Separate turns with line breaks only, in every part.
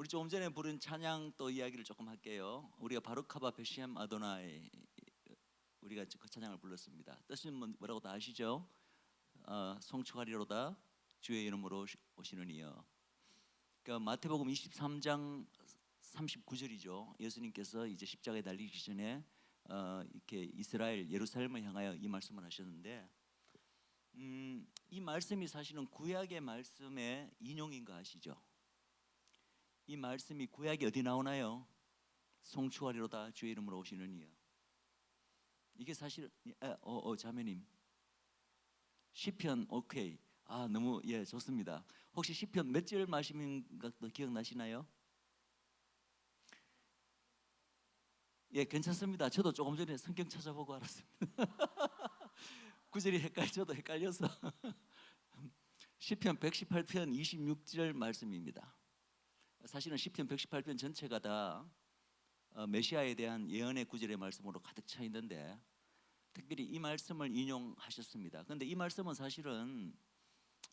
우리 조금 전에 부른 찬양 또 이야기를 조금 할게요. 우리가 바루카바 베시엠 아도나이, 우리가 그 찬양을 불렀습니다. 뜻은 뭐라고 다 아시죠? 송축하리로다 주의 이름으로 오시는 이여. 그러니까 마태복음 23장 39절이죠. 예수님께서 이제 십자가에 달리기 전에 이렇게 이스라엘 예루살렘을 향하여 이 말씀을 하셨는데, 이 말씀이 사실은 구약의 말씀의 인용인 거 아시죠? 이 말씀이 구약이 어디 나오나요? 송축하리로다 주의 이름으로 오시는 이여. 이게 사실 자매님 시편 오케이. 너무 좋습니다. 혹시 시편 몇 절 말씀인가 기억나시나요? 괜찮습니다. 저도 조금 전에 성경 찾아보고 알았습니다. 구절이 저도 헷갈려서. 시편 118편 26절 말씀입니다. 사실은 시편 118편 전체가 다 메시아에 대한 예언의 구절의 말씀으로 가득 차 있는데, 특별히 이 말씀을 인용하셨습니다. 그런데 이 말씀은 사실은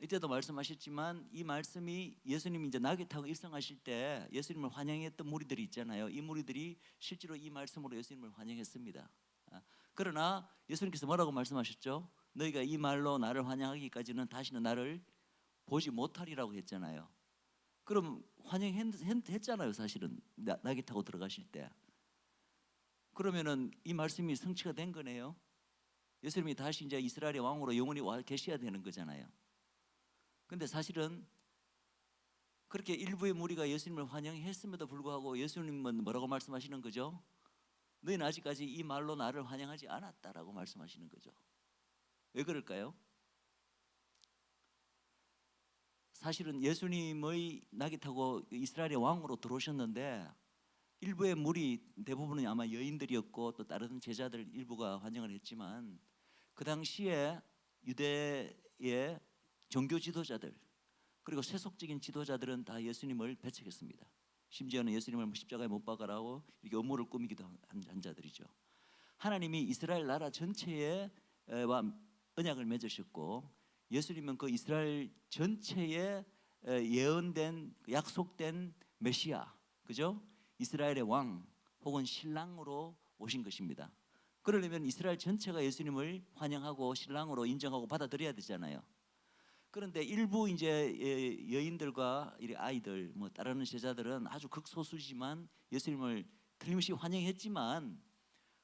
이때도 말씀하셨지만, 이 말씀이 예수님이 이제 나귀 타고 일성하실 때 예수님을 환영했던 무리들이 있잖아요. 이 무리들이 실제로 이 말씀으로 예수님을 환영했습니다. 그러나 예수님께서 뭐라고 말씀하셨죠? 너희가 이 말로 나를 환영하기까지는 다시는 나를 보지 못하리라고 했잖아요. 그럼 환영했잖아요. 사실은 나귀 타고 들어가실 때. 그러면은 이 말씀이 성취가 된 거네요. 예수님이 다시 이제 이스라엘의 왕으로 영원히 와 계셔야 되는 거잖아요. 근데 사실은 그렇게 일부의 무리가 예수님을 환영했음에도 불구하고 예수님은 뭐라고 말씀하시는 거죠? 너희는 아직까지 이 말로 나를 환영하지 않았다라고 말씀하시는 거죠. 왜 그럴까요? 사실은 예수님의 나귀 타고 이스라엘의 왕으로 들어오셨는데, 일부의 무리, 대부분은 아마 여인들이었고 또 다른 제자들 일부가 환영을 했지만, 그 당시에 유대의 종교 지도자들 그리고 세속적인 지도자들은 다 예수님을 배척했습니다. 심지어는 예수님을 십자가에 못 박아라고 이렇게 음모를 꾸미기도 한 자들이죠. 하나님이 이스라엘 나라 전체와 언약을 맺으셨고, 예수님은 그 이스라엘 전체에 예언된 약속된 메시아, 그죠? 이스라엘의 왕 혹은 신랑으로 오신 것입니다. 그러려면 이스라엘 전체가 예수님을 환영하고 신랑으로 인정하고 받아들여야 되잖아요. 그런데 일부 이제 여인들과 아이들, 뭐 따르는 제자들은 아주 극소수지만 예수님을 틀림없이 환영했지만,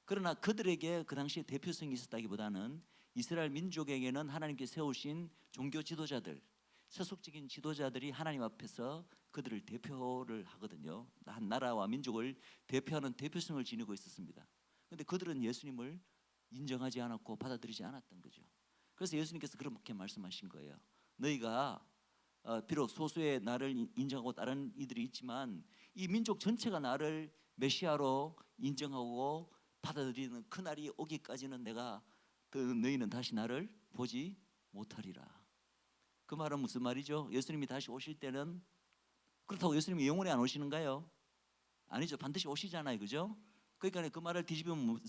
그러나 그들에게 그 당시에 대표성이 있었다기보다는 이스라엘 민족에게는 하나님께 세우신 종교 지도자들, 세속적인 지도자들이 하나님 앞에서 그들을 대표를 하거든요. 한 나라와 민족을 대표하는 대표성을 지니고 있었습니다. 그런데 그들은 예수님을 인정하지 않았고 받아들이지 않았던 거죠. 그래서 예수님께서 그렇게 말씀하신 거예요. 너희가 비록 소수의 나를 인정하고 다른 이들이 있지만, 이 민족 전체가 나를 메시아로 인정하고 받아들이는 그날이 오기까지는 너희는 다시 나를 보지 못하리라. 그 말은 무슨 말이죠? 예수님이 다시 오실 때는, 그렇다고 예수님이 영원히 안 오시는가요? 아니죠. 반드시 오시잖아요. 그죠? 그러니까 그 말을 뒤집으면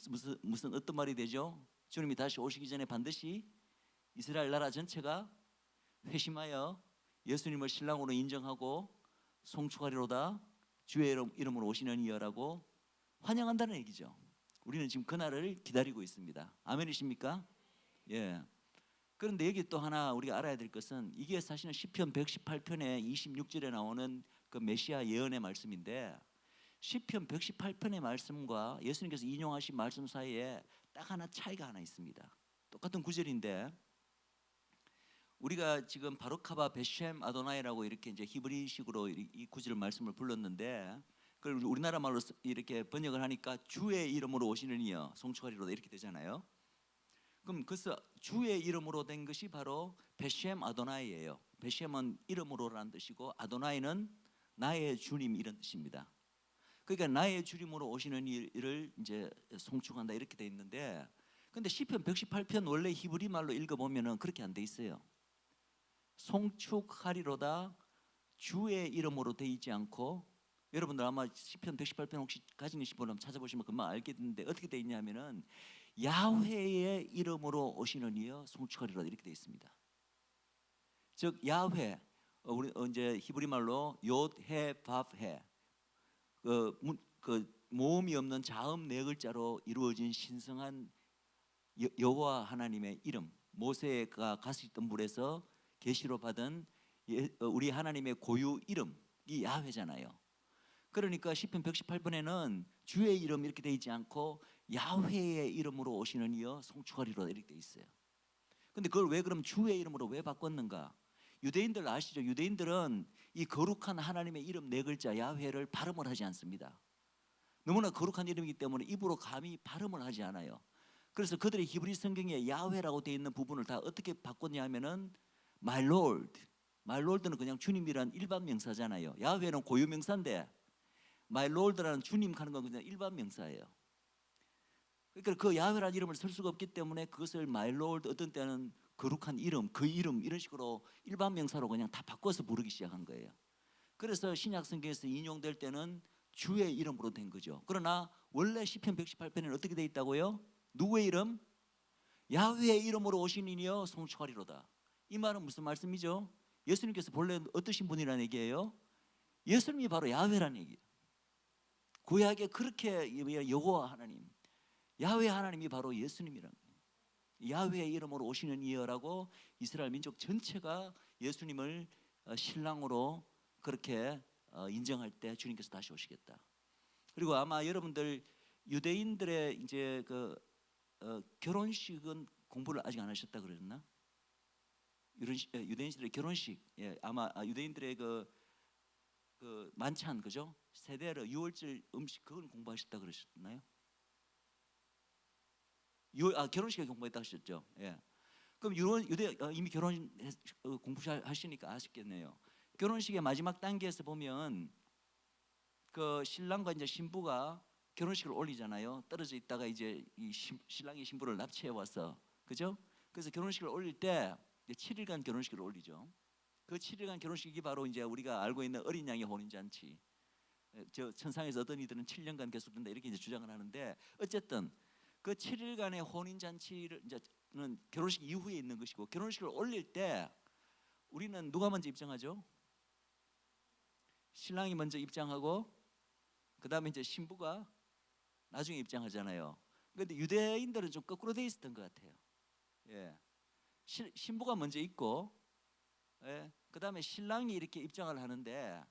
무슨 어떤 말이 되죠? 주님이 다시 오시기 전에 반드시 이스라엘 나라 전체가 회심하여 예수님을 신랑으로 인정하고 송축하리로다 주의 이름으로 오시는 이여라고 환영한다는 얘기죠. 우리는 지금 그날을 기다리고 있습니다. 아멘이십니까? 예. 그런데 여기 또 하나 우리가 알아야 될 것은, 이게 사실은 시편 118편의 26절에 나오는 그 메시아 예언의 말씀인데, 시편 118편의 말씀과 예수님께서 인용하신 말씀 사이에 딱 하나 차이가 하나 있습니다. 똑같은 구절인데, 우리가 지금 바루카바 베셈 아도나이라고 이렇게 이제 히브리식으로 이 구절 말씀을 불렀는데, 그걸 우리나라 말로 이렇게 번역을 하니까 주의 이름으로 오시는 이여 송축하리로다 이렇게 되잖아요. 그럼 그래서 주의 이름으로 된 것이 바로 베셈 아도나이예요. 베셈은 이름으로라는 뜻이고, 아도나이는 나의 주님 이런 뜻입니다. 그러니까 나의 주님으로 오시는 이를 이제 송축한다 이렇게 돼 있는데, 근데 시편 118편 원래 히브리 말로 읽어보면은 그렇게 안 돼 있어요. 송축하리로다 주의 이름으로 돼 있지 않고, 여러분들 아마 시편 118편 혹시 가진 분은 찾아보시면 금방 알겠는데, 어떻게 돼 있냐면은 야훼의 이름으로 오시는 이여 송축하리로다 이렇게 돼 있습니다. 즉 야훼, 우리 이제 히브리 말로 욤, 해, 밥, 해, 그 모음이 없는 자음 네 글자로 이루어진 신성한 여호와 하나님의 이름, 모세가 갈 수 있던 물에서 계시로 받은 우리 하나님의 고유 이름이 야훼잖아요. 그러니까 시편 118편에는 주의 이름 이렇게 돼 있지 않고 야훼의 이름으로 오시는 이여 송축하리로다 이렇게 돼 있어요. 근데 그걸 왜 그럼 주의 이름으로 왜 바꿨는가? 유대인들 아시죠? 유대인들은 이 거룩한 하나님의 이름 네 글자 야훼를 발음을 하지 않습니다. 너무나 거룩한 이름이기 때문에 입으로 감히 발음을 하지 않아요. 그래서 그들의 히브리 성경에 야훼라고 되어 있는 부분을 다 어떻게 바꿨냐 하면은 My Lord, My Lord는 그냥 주님이란 일반 명사잖아요. 야훼는 고유 명사인데 My Lord라는 주님 하는 건 그냥 일반 명사예요. 그러니까 그 야훼라는 이름을 쓸 수가 없기 때문에 그것을 My Lord, 어떤 때는 거룩한 이름, 그 이름 이런 식으로 일반 명사로 그냥 다 바꿔서 부르기 시작한 거예요. 그래서 신약 성경에서 인용될 때는 주의 이름으로 된 거죠. 그러나 원래 시편 118편에는 어떻게 돼 있다고요? 누구의 이름? 야훼의 이름으로 오신 이여 송축하리로다. 이 말은 무슨 말씀이죠? 예수님께서 본래 어떠신 분이라는 얘기예요? 예수님이 바로 야훼라는 얘기예요. 구약에 그렇게 여호와 하나님, 야훼 하나님이 바로 예수님이라는 거예요. 야훼의 이름으로 오시는 이여라고 이스라엘 민족 전체가 예수님을 신랑으로 그렇게 인정할 때 주님께서 다시 오시겠다. 그리고 아마 여러분들 유대인들의 이제 결혼식은 공부를 아직 안 하셨다 그랬나? 유대인들의 결혼식, 아마 유대인들의 그 만찬, 그죠? 세대로 유월절 음식 그걸 공부하셨다 그러셨나요? 결혼식에 공부했다 하셨죠? 예. 그럼 유대 이미 결혼 공부하시니까 아시겠네요. 결혼식의 마지막 단계에서 보면 그 신랑과 이제 신부가 결혼식을 올리잖아요. 떨어져 있다가 이제 이 신랑이 신부를 납치해 와서, 그죠? 그래서 결혼식을 올릴 때 7일간 결혼식을 올리죠. 그 7일간 결혼식이 바로 이제 우리가 알고 있는 어린 양의 혼인 잔치. 저 천상에서 어떤 이들은 7년간 계속된다 이렇게 이제 주장을 하는데, 어쨌든 그 7일간의 혼인 잔치를 이제는 결혼식 이후에 있는 것이고, 결혼식을 올릴 때 우리는 누가 먼저 입장하죠? 신랑이 먼저 입장하고 그 다음에 이제 신부가 나중에 입장하잖아요. 그런데 유대인들은 좀 거꾸로 돼 있었던 것 같아요. 예. 신부가 먼저 있고, 그 다음에 신랑이 이렇게 입장을 하는데,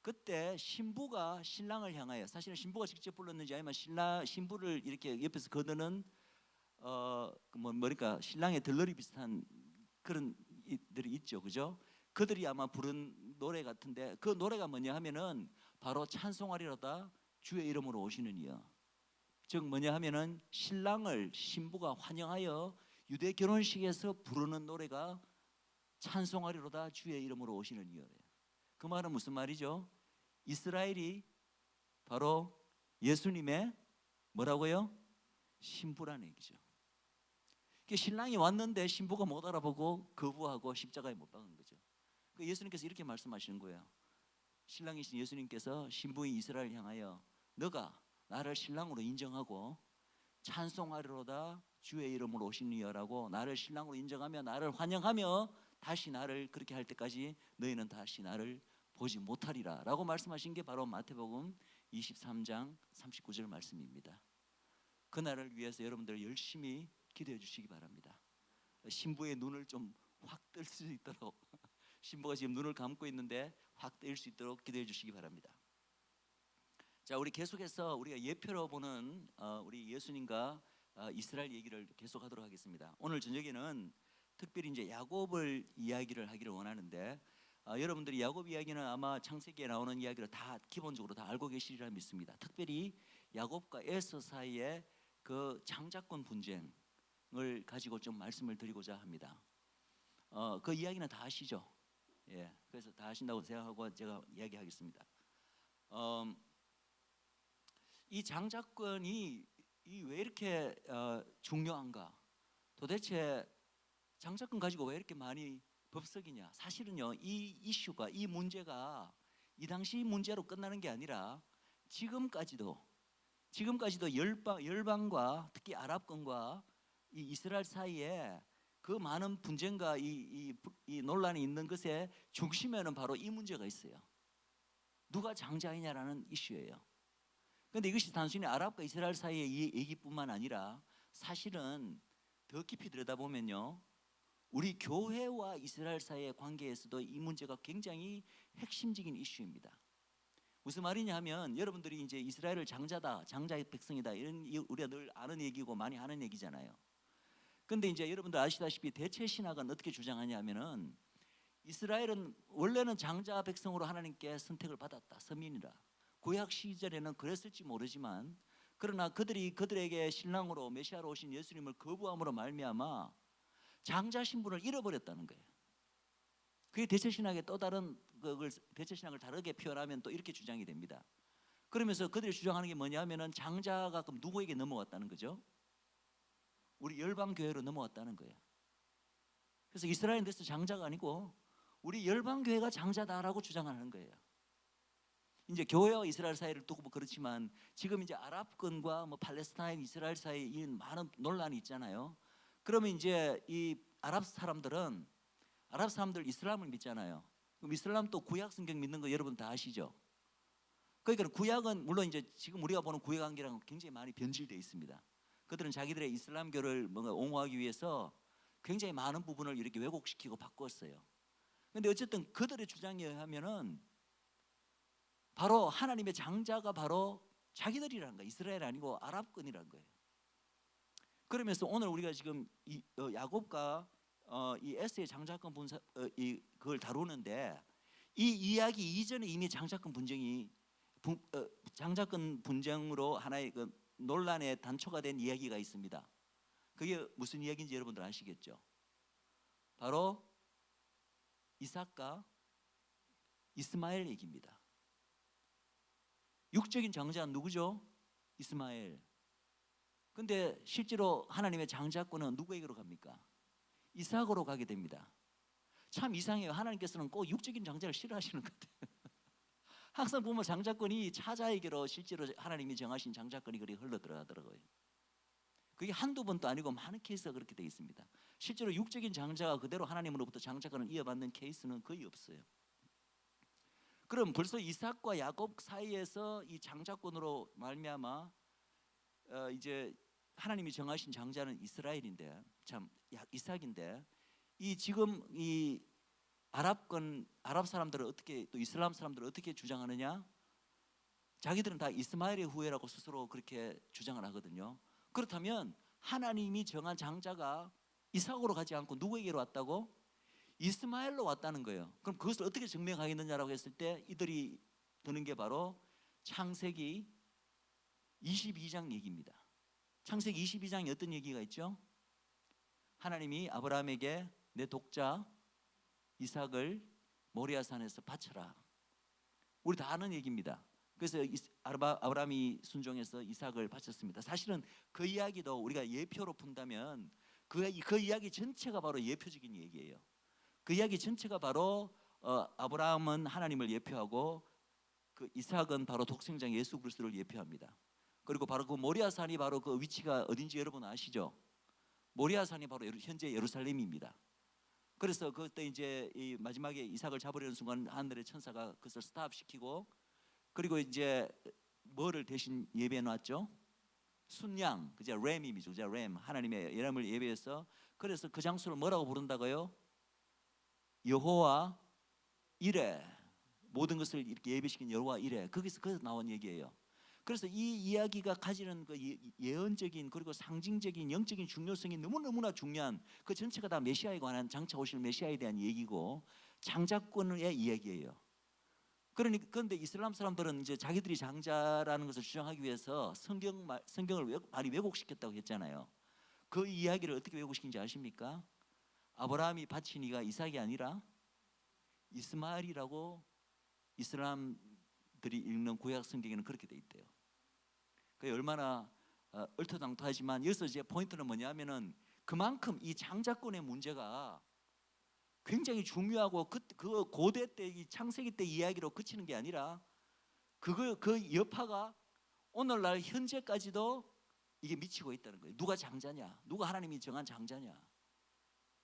그때 신부가 신랑을 향하여, 사실은 신부가 직접 불렀는지 아니면 신부를 이렇게 옆에서 거드는 뭐랄까 신랑의 들러리 비슷한 그런 이들이 있죠, 그죠? 그들이 아마 부른 노래 같은데, 그 노래가 뭐냐 하면은 바로 찬송하리로다 주의 이름으로 오시는 이여. 즉 뭐냐 하면은 신랑을 신부가 환영하여 유대 결혼식에서 부르는 노래가 찬송하리로다 주의 이름으로 오시는 이여래요. 그 말은 무슨 말이죠? 이스라엘이 바로 예수님의 뭐라고요? 신부라는 얘기죠. 신랑이 왔는데 신부가 못 알아보고 거부하고 십자가에 못 박은 거죠. 예수님께서 이렇게 말씀하시는 거예요. 신랑이신 예수님께서 신부인 이스라엘을 향하여 너가 나를 신랑으로 인정하고 찬송하리로다 주의 이름으로 오시니여라고 나를 신랑으로 인정하며 나를 환영하며 다시 나를 그렇게 할 때까지 너희는 다시 나를 보지 못하리라 라고 말씀하신 게 바로 마태복음 23장 39절 말씀입니다. 그날을 위해서 여러분들 열심히 기도해 주시기 바랍니다. 신부의 눈을 좀 확 뜰 수 있도록, 신부가 지금 눈을 감고 있는데 확 뜰 수 있도록 기도해 주시기 바랍니다. 자, 우리 계속해서 우리가 예표로 보는 우리 예수님과 이스라엘 얘기를 계속하도록 하겠습니다. 오늘 저녁에는 특별히 이제 야곱을 이야기를 하기를 원하는데, 여러분들이 야곱 이야기는 아마 창세기에 나오는 이야기를 다 기본적으로 다 알고 계시리라 믿습니다. 특별히 야곱과 에서 사이의 그 장자권 분쟁을 가지고 좀 말씀을 드리고자 합니다. 그 이야기는 다 아시죠? 예, 그래서 다 아신다고 생각하고 제가 이야기하겠습니다. 이 장자권이 왜 이렇게 중요한가? 도대체 장자권 가지고 왜 이렇게 많이 법석이냐? 사실은요, 이 이슈가, 이 문제가 이 당시 문제로 끝나는 게 아니라 지금까지도 열방과 특히 아랍권과 이 이스라엘 사이에 그 많은 분쟁과 이 논란이 있는 것의 중심에는 바로 이 문제가 있어요. 누가 장자이냐라는 이슈예요. 그런데 이것이 단순히 아랍과 이스라엘 사이의 이 얘기뿐만 아니라 사실은 더 깊이 들여다보면요, 우리 교회와 이스라엘 사이의 관계에서도 이 문제가 굉장히 핵심적인 이슈입니다. 무슨 말이냐 하면 여러분들이 이제 이스라엘을 장자다, 장자의 백성이다, 이런 우리가 늘 아는 얘기고 많이 하는 얘기잖아요. 근데 이제 여러분들 아시다시피 대체 신학은 어떻게 주장하냐 하면은 이스라엘은 원래는 장자 백성으로 하나님께 선택을 받았다, 서민이라. 구약 시절에는 그랬을지 모르지만, 그러나 그들에게 신랑으로 메시아로 오신 예수님을 거부함으로 말미암아 장자 신분을 잃어버렸다는 거예요. 그게 대체 신학의 또 다른 그걸 대체 신학을 다르게 표현하면 또 이렇게 주장이 됩니다. 그러면서 그들이 주장하는 게 뭐냐면은 장자가 그럼 누구에게 넘어왔다는 거죠? 우리 열방 교회로 넘어왔다는 거예요. 그래서 이스라엘에 대해서 장자가 아니고 우리 열방 교회가 장자다라고 주장하는 거예요. 이제 교회와 이스라엘 사이를 두고 뭐 그렇지만 지금 이제 아랍권과 뭐 팔레스타인, 이스라엘 사이에 이 많은 논란이 있잖아요. 그러면 이제 이 아랍 사람들 이슬람을 믿잖아요. 그럼 이슬람 또 구약 성경 믿는 거 여러분 다 아시죠? 그러니까 구약은 물론 이제 지금 우리가 보는 구약 관계랑 굉장히 많이 변질되어 있습니다. 그들은 자기들의 이슬람교를 뭔가 옹호하기 위해서 굉장히 많은 부분을 이렇게 왜곡시키고 바꿨어요. 그런데 어쨌든 그들의 주장에 의하면은 바로 하나님의 장자가 바로 자기들이라는 거예요. 이스라엘 아니고 아랍권이라는 거예요. 그러면서 오늘 우리가 지금 야곱과 이 에스의 장자권 분사 그걸 다루는데 이 이야기 이전에 이미 장자권 분쟁이 장자권 분쟁으로 하나의 그 논란의 단초가 된 이야기가 있습니다. 그게 무슨 이야기인지 여러분들 아시겠죠? 바로 이삭과 이스마엘 얘기입니다. 육적인 장자는 누구죠? 이스마엘. 근데 실제로 하나님의 장자권은 누구에게로 갑니까? 이삭으로 가게 됩니다. 참 이상해요. 하나님께서는 꼭 육적인 장자를 싫어하시는 것 같아요. 항상 보면 장자권이 차자에게로 실제로 하나님이 정하신 장자권이 그렇게 흘러들어가더라고요. 그게 한두 번도 아니고 많은 케이스가 그렇게 되어 있습니다. 실제로 육적인 장자가 그대로 하나님으로부터 장자권을 이어받는 케이스는 거의 없어요. 그럼 벌써 이삭과 야곱 사이에서 이 장자권으로 말미암아 이제 하나님이 정하신 장자는 이스라엘인데, 참 이삭인데, 이 지금 이 아랍 사람들은 어떻게, 또 이슬람 사람들은 어떻게 주장하느냐? 자기들은 다 이스마엘의 후예라고 스스로 그렇게 주장을 하거든요. 그렇다면 하나님이 정한 장자가 이삭으로 가지 않고 누구에게로 왔다고? 이스마엘로 왔다는 거예요. 그럼 그것을 어떻게 증명하겠느냐라고 했을 때 이들이 드는 게 바로 창세기 22장 얘기입니다. 창세기 22장에 어떤 얘기가 있죠? 하나님이 아브라함에게 내 독자 이삭을 모리아산에서 바쳐라. 우리 다 아는 얘기입니다. 그래서 아브라함이 순종해서 이삭을 바쳤습니다. 사실은 그 이야기도 우리가 예표로 푼다면 그 이야기 전체가 바로 예표적인 얘기예요. 그 이야기 전체가 바로 아브라함은 하나님을 예표하고 그 이삭은 바로 독생자 예수 그리스도를 예표합니다. 그리고 바로 그 모리아산이 바로 그 위치가 어딘지 여러분 아시죠? 모리아산이 바로 현재 예루살렘입니다. 그래서 그때 이제 이 마지막에 이삭을 잡으려는 순간 하늘의 천사가 그것을 스탑시키고, 그리고 이제 뭐를 대신 예배해 놨죠? 순양, 그죠? 램이죠, 그죠? 램, 하나님의 예람을 예배해서, 그래서 그 장소를 뭐라고 부른다고요? 여호와 이레, 모든 것을 이렇게 예배시킨 여호와 이레. 거기서 나온 얘기예요. 그래서 이 이야기가 가지는 그 예언적인 그리고 상징적인 영적인 중요성이 너무너무나 중요한, 그 전체가 다 메시아에 관한, 장차 오실 메시아에 대한 얘기고 장자권의 이야기예요. 그런데 이슬람 사람들은 이제 자기들이 장자라는 것을 주장하기 위해서 성경을 많이 왜곡시켰다고 했잖아요. 그 이야기를 어떻게 왜곡시킨지 아십니까? 아브라함이 바친 이가 이삭이 아니라 이스마엘이라고 이슬람들이 읽는 구약 성경에는 그렇게 돼 있대요. 그게 얼마나 얼토당토하지만 여기서 이제 포인트는 뭐냐면은 그만큼 이 장자권의 문제가 굉장히 중요하고 그 고대 때, 이 창세기 때 이야기로 그치는 게 아니라 그 여파가 오늘날 현재까지도 이게 미치고 있다는 거예요. 누가 장자냐? 누가 하나님이 정한 장자냐?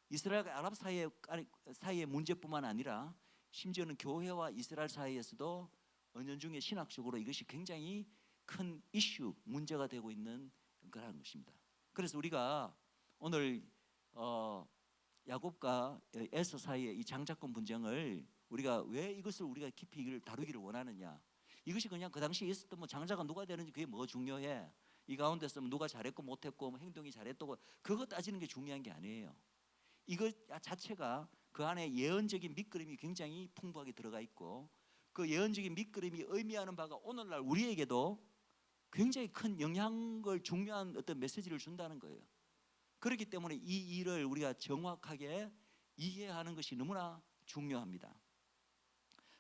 이스라엘과 아랍 사이의 문제뿐만 아니라 심지어는 교회와 이스라엘 사이에서도 은연중에 신학적으로 이것이 굉장히 큰 이슈, 문제가 되고 있는 거라는 것입니다. 그래서 우리가 오늘 야곱과 에서 사이의 이 장자권 분쟁을 우리가 왜 이것을 우리가 깊이 이걸 다루기를 원하느냐? 이것이 그냥 그 당시에 있었던 뭐 장자가 누가 되는지 그게 뭐 중요해? 이 가운데서 누가 잘했고 못했고 뭐 행동이 잘했고 그거 따지는 게 중요한 게 아니에요. 이것 자체가 그 안에 예언적인 밑그림이 굉장히 풍부하게 들어가 있고 그 예언적인 밑그림이 의미하는 바가 오늘날 우리에게도 굉장히 큰 영향을 중요한 어떤 메시지를 준다는 거예요. 그렇기 때문에 이 일을 우리가 정확하게 이해하는 것이 너무나 중요합니다.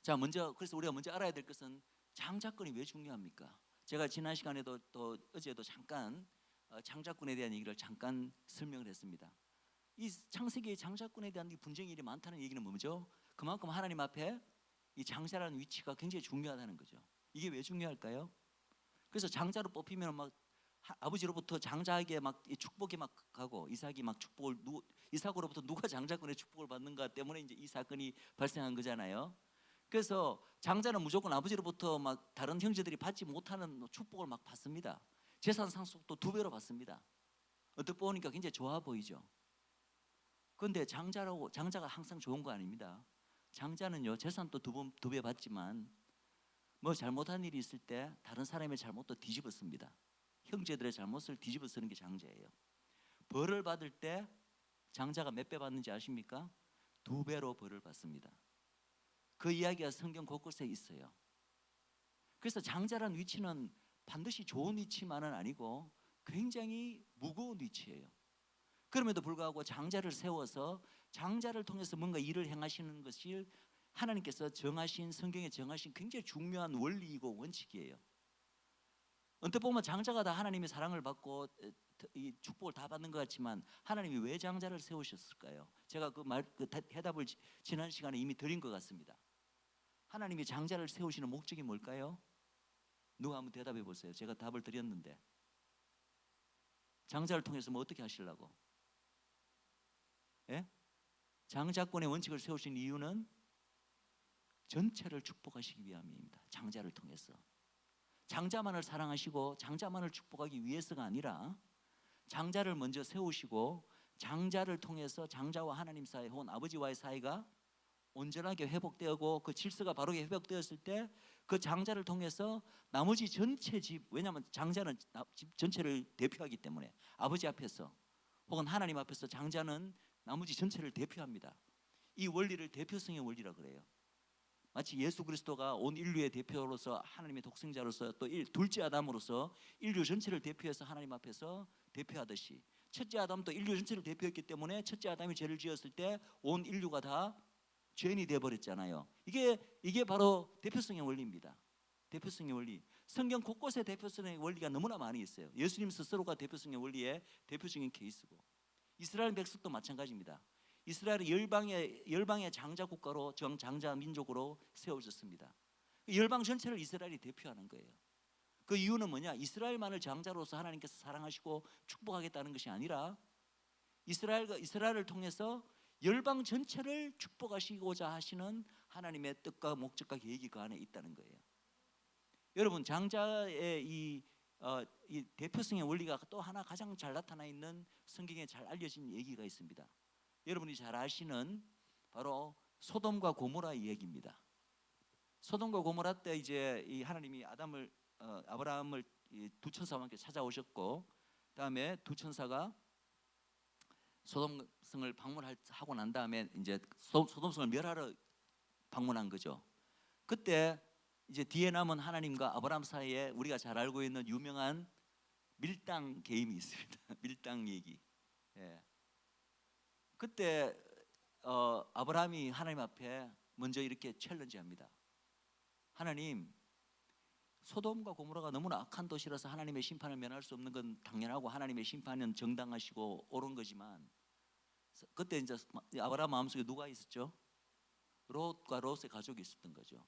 자, 그래서 우리가 먼저 알아야 될 것은 장자권이 왜 중요합니까? 제가 지난 시간에도 또 어제도 잠깐 장자권에 대한 얘기를 잠깐 설명을 했습니다. 이 창세기의 장자권에 대한 분쟁이 일이 많다는 얘기는 뭐죠? 그만큼 하나님 앞에 이 장자라는 위치가 굉장히 중요하다는 거죠. 이게 왜 중요할까요? 그래서 장자로 뽑히면 막 아버지로부터 장자에게 막 축복이 막 가고 이삭이 막 이삭으로부터 누가 장자권의 축복을 받는가 때문에 이제 이 사건이 발생한 거잖아요. 그래서 장자는 무조건 아버지로부터 막 다른 형제들이 받지 못하는 축복을 막 받습니다. 재산 상속도 2배로 받습니다. 어떻게 보니까 굉장히 좋아 보이죠. 그런데 장자가 항상 좋은 거 아닙니다. 장자는요 재산도 2배 받지만 뭐 잘못한 일이 있을 때 다른 사람의 잘못도 뒤집어 씁니다. 형제들의 잘못을 뒤집어 쓰는 게 장자예요. 벌을 받을 때 장자가 몇 배 받는지 아십니까? 2배로 벌을 받습니다. 그 이야기가 성경 곳곳에 있어요. 그래서 장자란 위치는 반드시 좋은 위치만은 아니고 굉장히 무거운 위치예요. 그럼에도 불구하고 장자를 세워서 장자를 통해서 뭔가 일을 행하시는 것이 하나님께서 정하신 성경에 정하신 굉장히 중요한 원리이고 원칙이에요. 언뜻 보면 장자가 다 하나님의 사랑을 받고 이 축복을 다 받는 것 같지만 하나님이 왜 장자를 세우셨을까요? 제가 그 해답을 지난 시간에 이미 드린 것 같습니다. 하나님이 장자를 세우시는 목적이 뭘까요? 누가 한번 대답해 보세요. 제가 답을 드렸는데 장자를 통해서 뭐 어떻게 하시려고? 예? 장자권의 원칙을 세우신 이유는 전체를 축복하시기 위함입니다. 장자를 통해서 장자만을 사랑하시고 장자만을 축복하기 위해서가 아니라 장자를 먼저 세우시고 장자를 통해서 장자와 하나님 사이 혹은 아버지와의 사이가 온전하게 회복되고 그 질서가 바르게 회복되었을 때 그 장자를 통해서 나머지 전체 집, 왜냐하면 장자는 집 전체를 대표하기 때문에 아버지 앞에서 혹은 하나님 앞에서 장자는 나머지 전체를 대표합니다. 이 원리를 대표성의 원리라 그래요. 마치 예수 그리스도가 온 인류의 대표로서 하나님의 독생자로서 또 둘째 아담으로서 인류 전체를 대표해서 하나님 앞에서 대표하듯이 첫째 아담도 인류 전체를 대표했기 때문에 첫째 아담이 죄를 지었을 때 온 인류가 다 죄인이 되어버렸잖아요. 이게 바로 대표성의 원리입니다. 대표성의 원리. 성경 곳곳에 대표성의 원리가 너무나 많이 있어요. 예수님 스스로가 대표성의 원리의 대표적인 케이스고 이스라엘 백성도 마찬가지입니다. 이스라엘이 열방의 장자 국가로 장자 민족으로 세워졌습니다. 열방 전체를 이스라엘이 대표하는 거예요. 그 이유는 뭐냐? 이스라엘만을 장자로서 하나님께서 사랑하시고 축복하겠다는 것이 아니라 이스라엘을 통해서 열방 전체를 축복하시고자 하시는 하나님의 뜻과 목적과 계획이 그 안에 있다는 거예요. 여러분 장자의 이 대표성의 원리가 또 하나 가장 잘 나타나 있는 성경에 잘 알려진 얘기가 있습니다. 여러분이 잘 아시는 바로 소돔과 고모라 이야기입니다. 소돔과 고모라 때 이제 이 하나님이 아브라함을 두 천사와 함께 찾아오셨고, 다음에 두 천사가 소돔성을 방문하고 난 다음에 이제 소돔성을 멸하러 방문한 거죠. 그때 이제 뒤에 남은 하나님과 아브라함 사이에 우리가 잘 알고 있는 유명한 밀당 게임이 있습니다. 밀당 얘기. 예. 그때 아브라함이 하나님 앞에 먼저 이렇게 챌린지합니다. 하나님, 소돔과 고모라가 너무나 악한 도시라서 하나님의 심판을 면할 수 없는 건 당연하고 하나님의 심판은 정당하시고 옳은 거지만, 그때 이제 아브라함 마음속에 누가 있었죠? 롯과 롯의 가족이 있었던 거죠.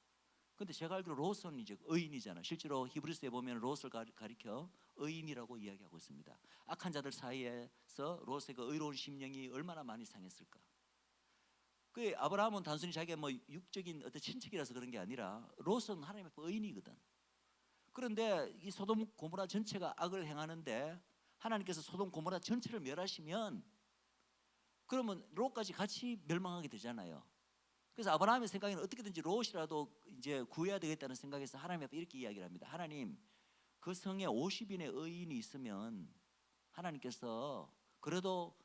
근데 제가 알기로 롯은 이제 의인이잖아요. 실제로 히브리서에 보면 롯을 가리켜 의인이라고 이야기하고 있습니다. 악한 자들 사이에서 롯의 그 의로운 심령이 얼마나 많이 상했을까. 그 아브라함은 단순히 자기가 뭐 육적인 어떤 친척이라서 그런 게 아니라 롯은 하나님 앞에 의인이거든. 그런데 이 소돔 고모라 전체가 악을 행하는데 하나님께서 소돔 고모라 전체를 멸하시면 그러면 롯까지 같이 멸망하게 되잖아요. 그래서 아브라함의 생각에는 어떻게든지 롯이라도 이제 구해야 되겠다는 생각에서 하나님 앞에 이렇게 이야기를 합니다. 하나님, 그 성에 50인의 의인이 있으면 하나님께서 그래도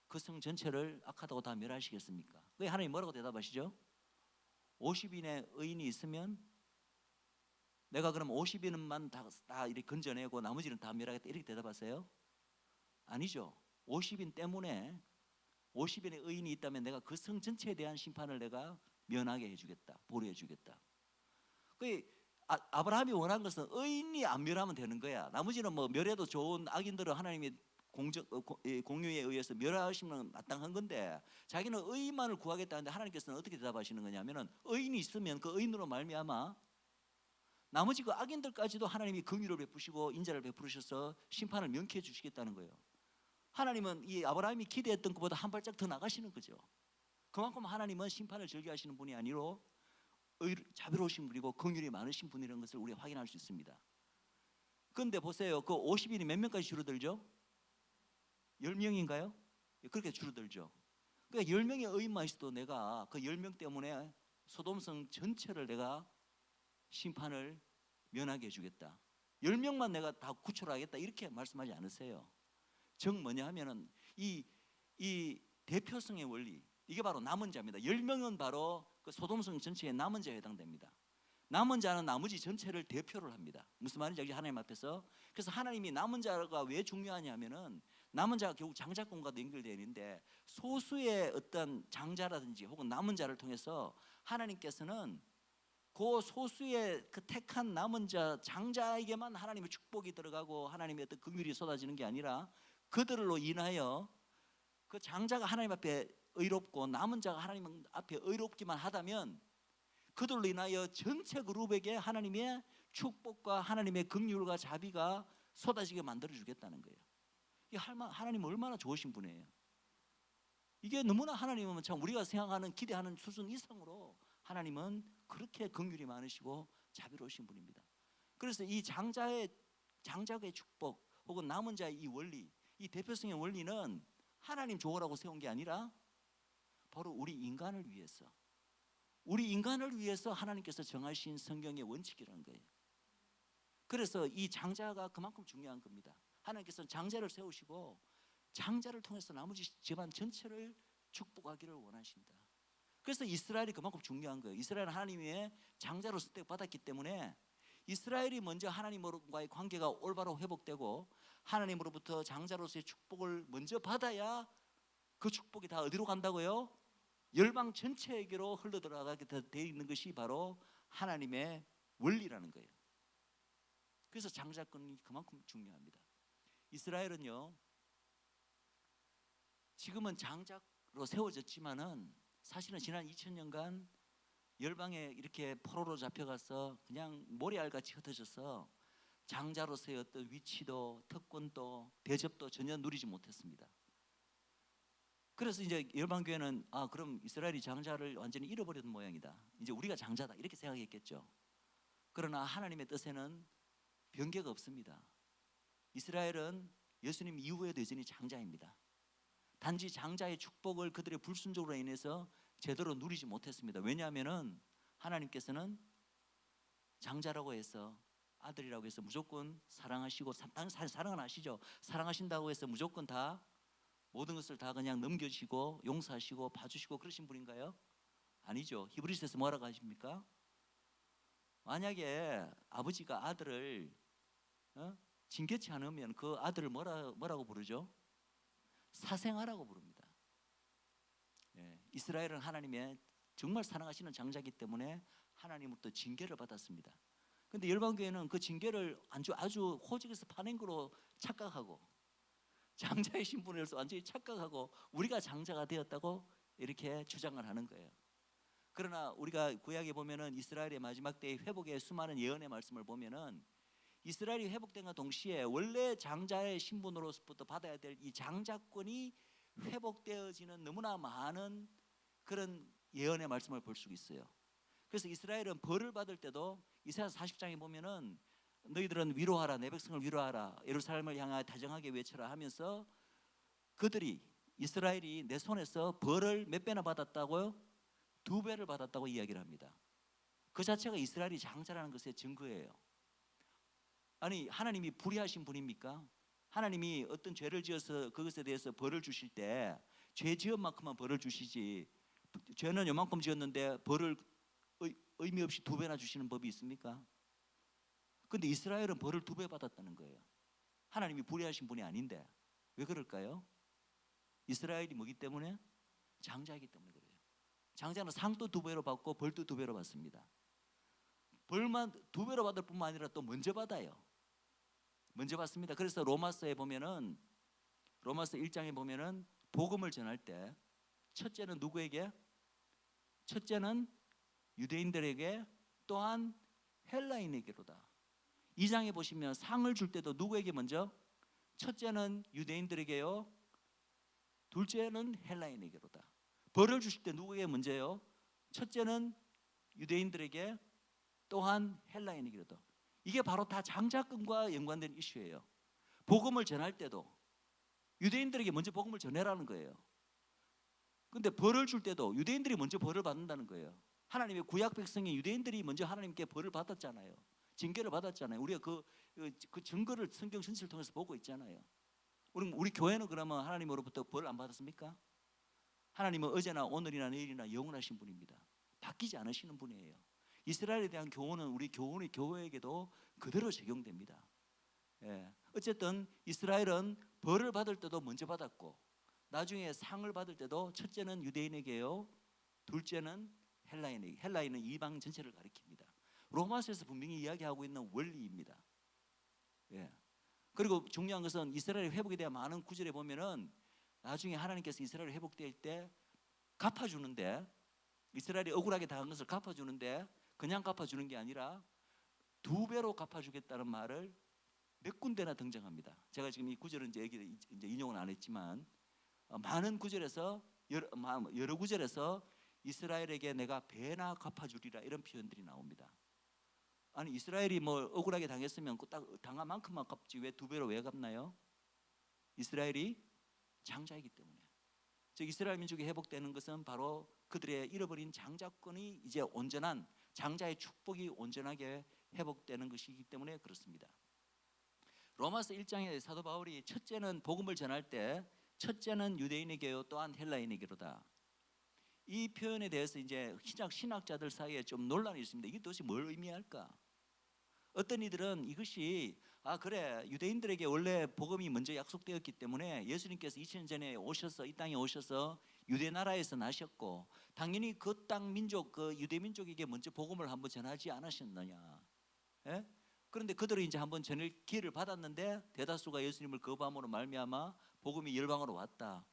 그 성 전체를 악하다고 다 멸하시겠습니까? 그게 하나님 뭐라고 대답하시죠? 50인의 의인이 있으면 내가 그럼 50인만 다 이렇게 건져내고 나머지는 다 멸하겠다 이렇게 대답하세요? 아니죠. 50인 때문에 50인의 의인이 있다면 내가 그 성 전체에 대한 심판을 내가 면하게 해주겠다, 보류해 주겠다. 그 아브라함이 원한 것은 의인이 안 멸하면 되는 거야. 나머지는 뭐 멸해도 좋은 악인들은 하나님이 공유에 의해서 멸하시면 마땅한 건데 자기는 의인만을 구하겠다는데 하나님께서는 어떻게 대답하시는 거냐면은 의인이 있으면 그 의인으로 말미암아 나머지 그 악인들까지도 하나님이 긍휼을 베푸시고 인자를 베푸셔서 심판을 명쾌해 주시겠다는 거예요. 하나님은 이 아브라함이 기대했던 것보다 한 발짝 더 나가시는 거죠. 그만큼 하나님은 심판을 즐겨하시는 분이 아니로 자비로우신 분이고 긍휼이 많으신 분이라는 것을 우리가 확인할 수 있습니다. 그런데 보세요. 그 50인이 몇 명까지 줄어들죠? 10명인가요? 그렇게 줄어들죠. 그러니까 10명의 의인만 있어도 내가 그 10명 때문에 소돔성 전체를 내가 심판을 면하게 해주겠다. 10명만 내가 다 구출하겠다 이렇게 말씀하지 않으세요. 즉 뭐냐 하면은 이 대표성의 원리, 이게 바로 남은 자입니다. 10명은 바로 그 소돔성 전체의 남은 자에 해당됩니다. 남은 자는 나머지 전체를 대표를 합니다. 무슨 말인지 알죠? 하나님 앞에서. 그래서 하나님이 남은 자가 왜 중요하냐면은 남은 자가 결국 장자권과도 연결되어 있는데 소수의 어떤 장자라든지 혹은 남은 자를 통해서 하나님께서는 그 소수의 그 택한 남은 자 장자에게만 하나님의 축복이 들어가고 하나님의 어떤 긍휼이 쏟아지는 게 아니라 그들로 인하여 그 장자가 하나님 앞에 의롭고 남은 자가 하나님 앞에 의롭기만 하다면 그들로 인하여 전체 그룹에게 하나님의 축복과 하나님의 긍휼과 자비가 쏟아지게 만들어 주겠다는 거예요. 하나님 얼마나 좋으신 분이에요. 이게 너무나 하나님은 참 우리가 생각하는 기대하는 수준 이상으로 하나님은 그렇게 긍휼이 많으시고 자비로우신 분입니다. 그래서 이 장자의 축복 혹은 남은 자의 이 원리, 이 대표성의 원리는 하나님 좋으라고 세운 게 아니라 바로 우리 인간을 위해서 하나님께서 정하신 성경의 원칙이라는 거예요. 그래서 이 장자가 그만큼 중요한 겁니다. 하나님께서는 장자를 세우시고 장자를 통해서 나머지 집안 전체를 축복하기를 원하신다. 그래서 이스라엘이 그만큼 중요한 거예요. 이스라엘은 하나님의 장자로 선택받았기 때문에 이스라엘이 먼저 하나님과의 관계가 올바로 회복되고 하나님으로부터 장자로서의 축복을 먼저 받아야 그 축복이 다 어디로 간다고요? 열방 전체에게로 흘러들어가게 되어 있는 것이 바로 하나님의 원리라는 거예요. 그래서 장자권이 그만큼 중요합니다. 이스라엘은요, 지금은 장자로 세워졌지만은 사실은 지난 2000년간 열방에 이렇게 포로로 잡혀가서 그냥 모래알같이 흩어져서 장자로서의 어떤 위치도 특권도 대접도 전혀 누리지 못했습니다. 그래서 이제 열방교회는 그럼 이스라엘이 장자를 완전히 잃어버린 모양이다. 이제 우리가 장자다 이렇게 생각했겠죠. 그러나 하나님의 뜻에는 변개가 없습니다. 이스라엘은 예수님 이후에도 여전히 장자입니다. 단지 장자의 축복을 그들의 불순종으로 인해서 제대로 누리지 못했습니다. 왜냐하면은 하나님께서는 장자라고 해서 아들이라고 해서 무조건 사랑하시고 사랑은 아시죠? 사랑하신다고 해서 무조건 다 모든 것을 다 그냥 넘겨주시고 용서하시고 봐주시고 그러신 분인가요? 아니죠. 히브리서에서 뭐라고 하십니까? 만약에 아버지가 아들을 징계치 않으면 그 아들을 뭐라고 부르죠? 사생아라고 부릅니다. 이스라엘은 하나님의 정말 사랑하시는 장자이기 때문에 하나님으로부터 징계를 받았습니다. 그런데 열방교회는 그 징계를 아주 호적에서 파낸 거로 착각하고 장자의 신분을 완전히 착각하고 우리가 장자가 되었다고 이렇게 주장을 하는 거예요. 그러나 우리가 구약에 보면은 이스라엘의 마지막 때의 회복의 수많은 예언의 말씀을 보면은 이스라엘이 회복된과 동시에 원래 장자의 신분으로부터 받아야 될 이 장자권이 회복되어지는 너무나 많은 그런 예언의 말씀을 볼 수 있어요. 그래서 이스라엘은 벌을 받을 때도 이사야서 40장에 보면은 너희들은 위로하라, 내 백성을 위로하라, 예루살렘을 향하여 다정하게 외쳐라 하면서 그들이 이스라엘이 내 손에서 벌을 몇 배나 받았다고요? 2배를 받았다고 이야기를 합니다. 그 자체가 이스라엘이 장자라는 것의 증거예요. 아니, 하나님이 불의하신 분입니까? 하나님이 어떤 죄를 지어서 그것에 대해서 벌을 주실 때 죄 지은 만큼만 벌을 주시지, 죄는 요만큼 지었는데 벌을 의미 없이 2배나 주시는 법이 있습니까? 근데 이스라엘은 벌을 2배 받았다는 거예요. 하나님이 불의하신 분이 아닌데 왜 그럴까요? 이스라엘이 뭐기 때문에? 장자이기 때문에 그래요. 장자는 상도 2배로 받고 벌도 2배로 받습니다. 벌만 2배로 받을 뿐만 아니라 또 먼저 받아요. 먼저 받습니다. 그래서 로마서에 보면은, 로마서 1장에 보면은 복음을 전할 때 첫째는 누구에게? 첫째는 유대인들에게, 또한 헬라인에게로다. 2장에 보시면 상을 줄 때도 누구에게 먼저? 첫째는 유대인들에게요, 둘째는 헬라인에게로다. 벌을 주실 때 누구에게 먼저요? 첫째는 유대인들에게, 또한 헬라인에게로다. 이게 바로 다 장자권과 연관된 이슈예요. 복음을 전할 때도 유대인들에게 먼저 복음을 전해라는 거예요. 근데 벌을 줄 때도 유대인들이 먼저 벌을 받는다는 거예요. 하나님의 구약 백성이 유대인들이 먼저 하나님께 벌을 받았잖아요. 징계를 받았잖아요. 우리가 그 증거를 성경 전체를 통해서 보고 있잖아요. 우리 교회는 그러면 하나님으로부터 벌 안 받았습니까? 하나님은 어제나 오늘이나 내일이나 영원하신 분입니다. 바뀌지 않으시는 분이에요. 이스라엘에 대한 교훈은 우리 교회에게도 그대로 적용됩니다. 예. 어쨌든 이스라엘은 벌을 받을 때도 먼저 받았고, 나중에 상을 받을 때도 첫째는 유대인에게요, 둘째는 헬라인에게. 헬라인은 이방 전체를 가리킵니다. 로마서에서 분명히 이야기하고 있는 원리입니다. 예. 그리고 중요한 것은 이스라엘 회복에 대한 많은 구절에 보면은 나중에 하나님께서 이스라엘 회복될 때 갚아주는데, 이스라엘이 억울하게 당한 것을 갚아주는데 그냥 갚아주는 게 아니라 2배로 갚아주겠다는 말을 몇 군데나 등장합니다. 제가 지금 이 구절은 이제 인용은 안 했지만 많은 구절에서 여러 구절에서 이스라엘에게 내가 배나 갚아주리라 이런 표현들이 나옵니다. 아니, 이스라엘이 뭐 억울하게 당했으면 딱 당한 만큼만 갚지 왜 2배로 왜 갚나요? 이스라엘이 장자이기 때문에. 즉 이스라엘 민족이 회복되는 것은 바로 그들의 잃어버린 장자권이 이제 온전한, 장자의 축복이 온전하게 회복되는 것이기 때문에 그렇습니다. 로마서 1장에 사도 바울이 첫째는 복음을 전할 때 첫째는 유대인에게요, 또한 헬라인에게로다. 이 표현에 대해서 이제 신학자들 사이에 좀 논란이 있습니다. 이게 도대체 뭘 의미할까? 어떤 이들은 이것이 그래, 유대인들에게 원래 복음이 먼저 약속되었기 때문에 예수님께서 2000년 전에 오셔서 이 땅에 오셔서 유대 나라에서 나셨고 당연히 그 땅 민족, 그 유대 민족에게 먼저 복음을 한번 전하지 않으셨느냐. 예? 그런데 그들은 이제 한번 전할 기회를 받았는데 대다수가 예수님을 거부함으로 말미암아 복음이 열방으로 왔다.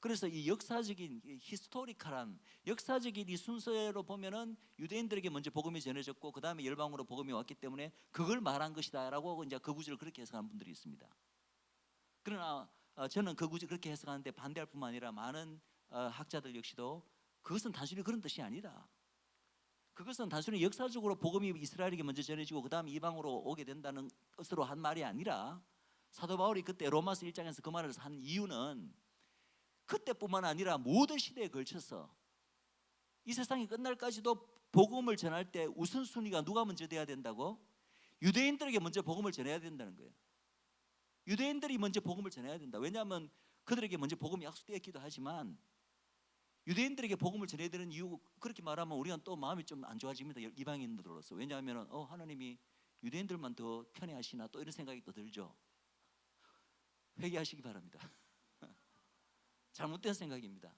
그래서 이 역사적인 히스토리컬한 역사적인 이 순서로 보면은 유대인들에게 먼저 복음이 전해졌고 그 다음에 열방으로 복음이 왔기 때문에 그걸 말한 것이다라고 이제 그 구절을 그렇게 해석하는 분들이 있습니다. 그러나 저는 그 구절 그렇게 해석하는데 반대할 뿐만 아니라 많은 학자들 역시도 그것은 단순히 그런 뜻이 아니다. 그것은 단순히 역사적으로 복음이 이스라엘에게 먼저 전해지고 그 다음 이방으로 오게 된다는 뜻으로 한 말이 아니라 사도 바울이 그때 로마서 1장에서 그 말을 한 이유는 그때뿐만 아니라 모든 시대에 걸쳐서 이 세상이 끝날까지도 복음을 전할 때 우선순위가 누가 먼저 돼야 된다고? 유대인들에게 먼저 복음을 전해야 된다는 거예요. 유대인들이 먼저 복음을 전해야 된다. 왜냐하면 그들에게 먼저 복음이 약속되었기도 하지만 유대인들에게 복음을 전해야 되는 이유, 그렇게 말하면 우리가 또 마음이 좀 안 좋아집니다. 이방인들로서. 왜냐하면 하나님이 유대인들만 더 편애하시나 또 이런 생각이 또 들죠. 회개하시기 바랍니다. 잘못된 생각입니다.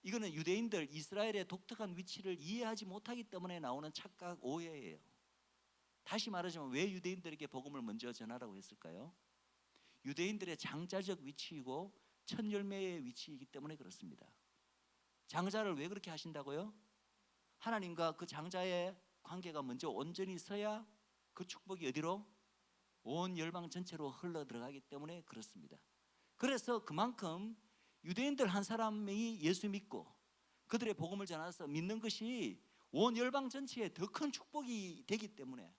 이거는 유대인들, 이스라엘의 독특한 위치를 이해하지 못하기 때문에 나오는 착각, 오해예요. 다시 말하자면 왜 유대인들에게 복음을 먼저 전하라고 했을까요? 유대인들의 장자적 위치이고 첫 열매의 위치이기 때문에 그렇습니다. 장자를 왜 그렇게 하신다고요? 하나님과 그 장자의 관계가 먼저 온전히 서야 그 축복이 어디로? 온 열방 전체로 흘러 들어가기 때문에 그렇습니다. 그래서 그만큼 유대인들 한 사람이 예수 믿고 그들의 복음을 전해서 믿는 것이 온 열방 전체에 더 큰 축복이 되기 때문에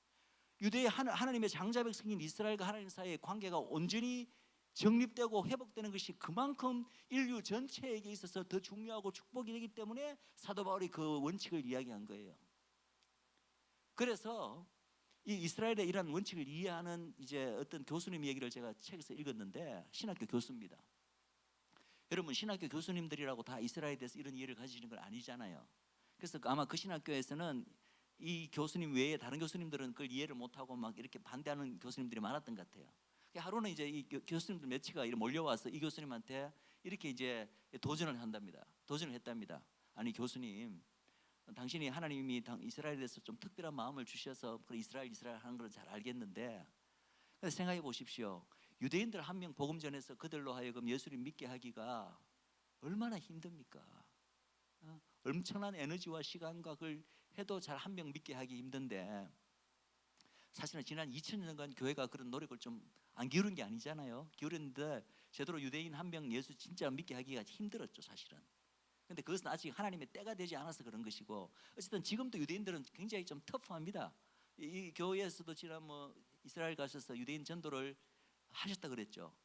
유대의 하나님의 장자 백성인 이스라엘과 하나님 사이의 관계가 온전히 정립되고 회복되는 것이 그만큼 인류 전체에게 있어서 더 중요하고 축복이 되기 때문에 사도 바울이 그 원칙을 이야기한 거예요. 그래서 이 이스라엘의 이러한 원칙을 이해하는 이제 어떤 교수님 얘기를 제가 책에서 읽었는데, 신학교 교수입니다. 여러분, 신학교 교수님들이라고 다 이스라엘에 대해서 이런 이해를 가지시는 건 아니잖아요. 그래서 아마 그 신학교에서는 이 교수님 외에 다른 교수님들은 그걸 이해를 못하고 막 이렇게 반대하는 교수님들이 많았던 것 같아요. 하루는 이제 이 교수님들 몇치가 몰려와서 이 교수님한테 이렇게 이제 도전을 한답니다. 도전을 했답니다. 아니 교수님, 당신이 하나님이 이스라엘에 대해서 좀 특별한 마음을 주셔서 이스라엘 하는 걸 잘 알겠는데, 생각해 보십시오. 유대인들 한 명 복음 전해서 그들로 하여금 예수를 믿게 하기가 얼마나 힘듭니까? 엄청난 에너지와 시간과 그걸 해도 잘 한 명 믿게 하기 힘든데, 사실은 지난 2000년간 교회가 그런 노력을 좀 안 기울인 게 아니잖아요. 기울였는데 제대로 유대인 한 명 예수 진짜 믿게 하기가 힘들었죠, 사실은. 근데 그것은 아직 하나님의 때가 되지 않아서 그런 것이고, 어쨌든 지금도 유대인들은 굉장히 좀 터프합니다. 이 교회에서도 지난 이스라엘 가셔서 유대인 전도를 하셨다 그랬죠.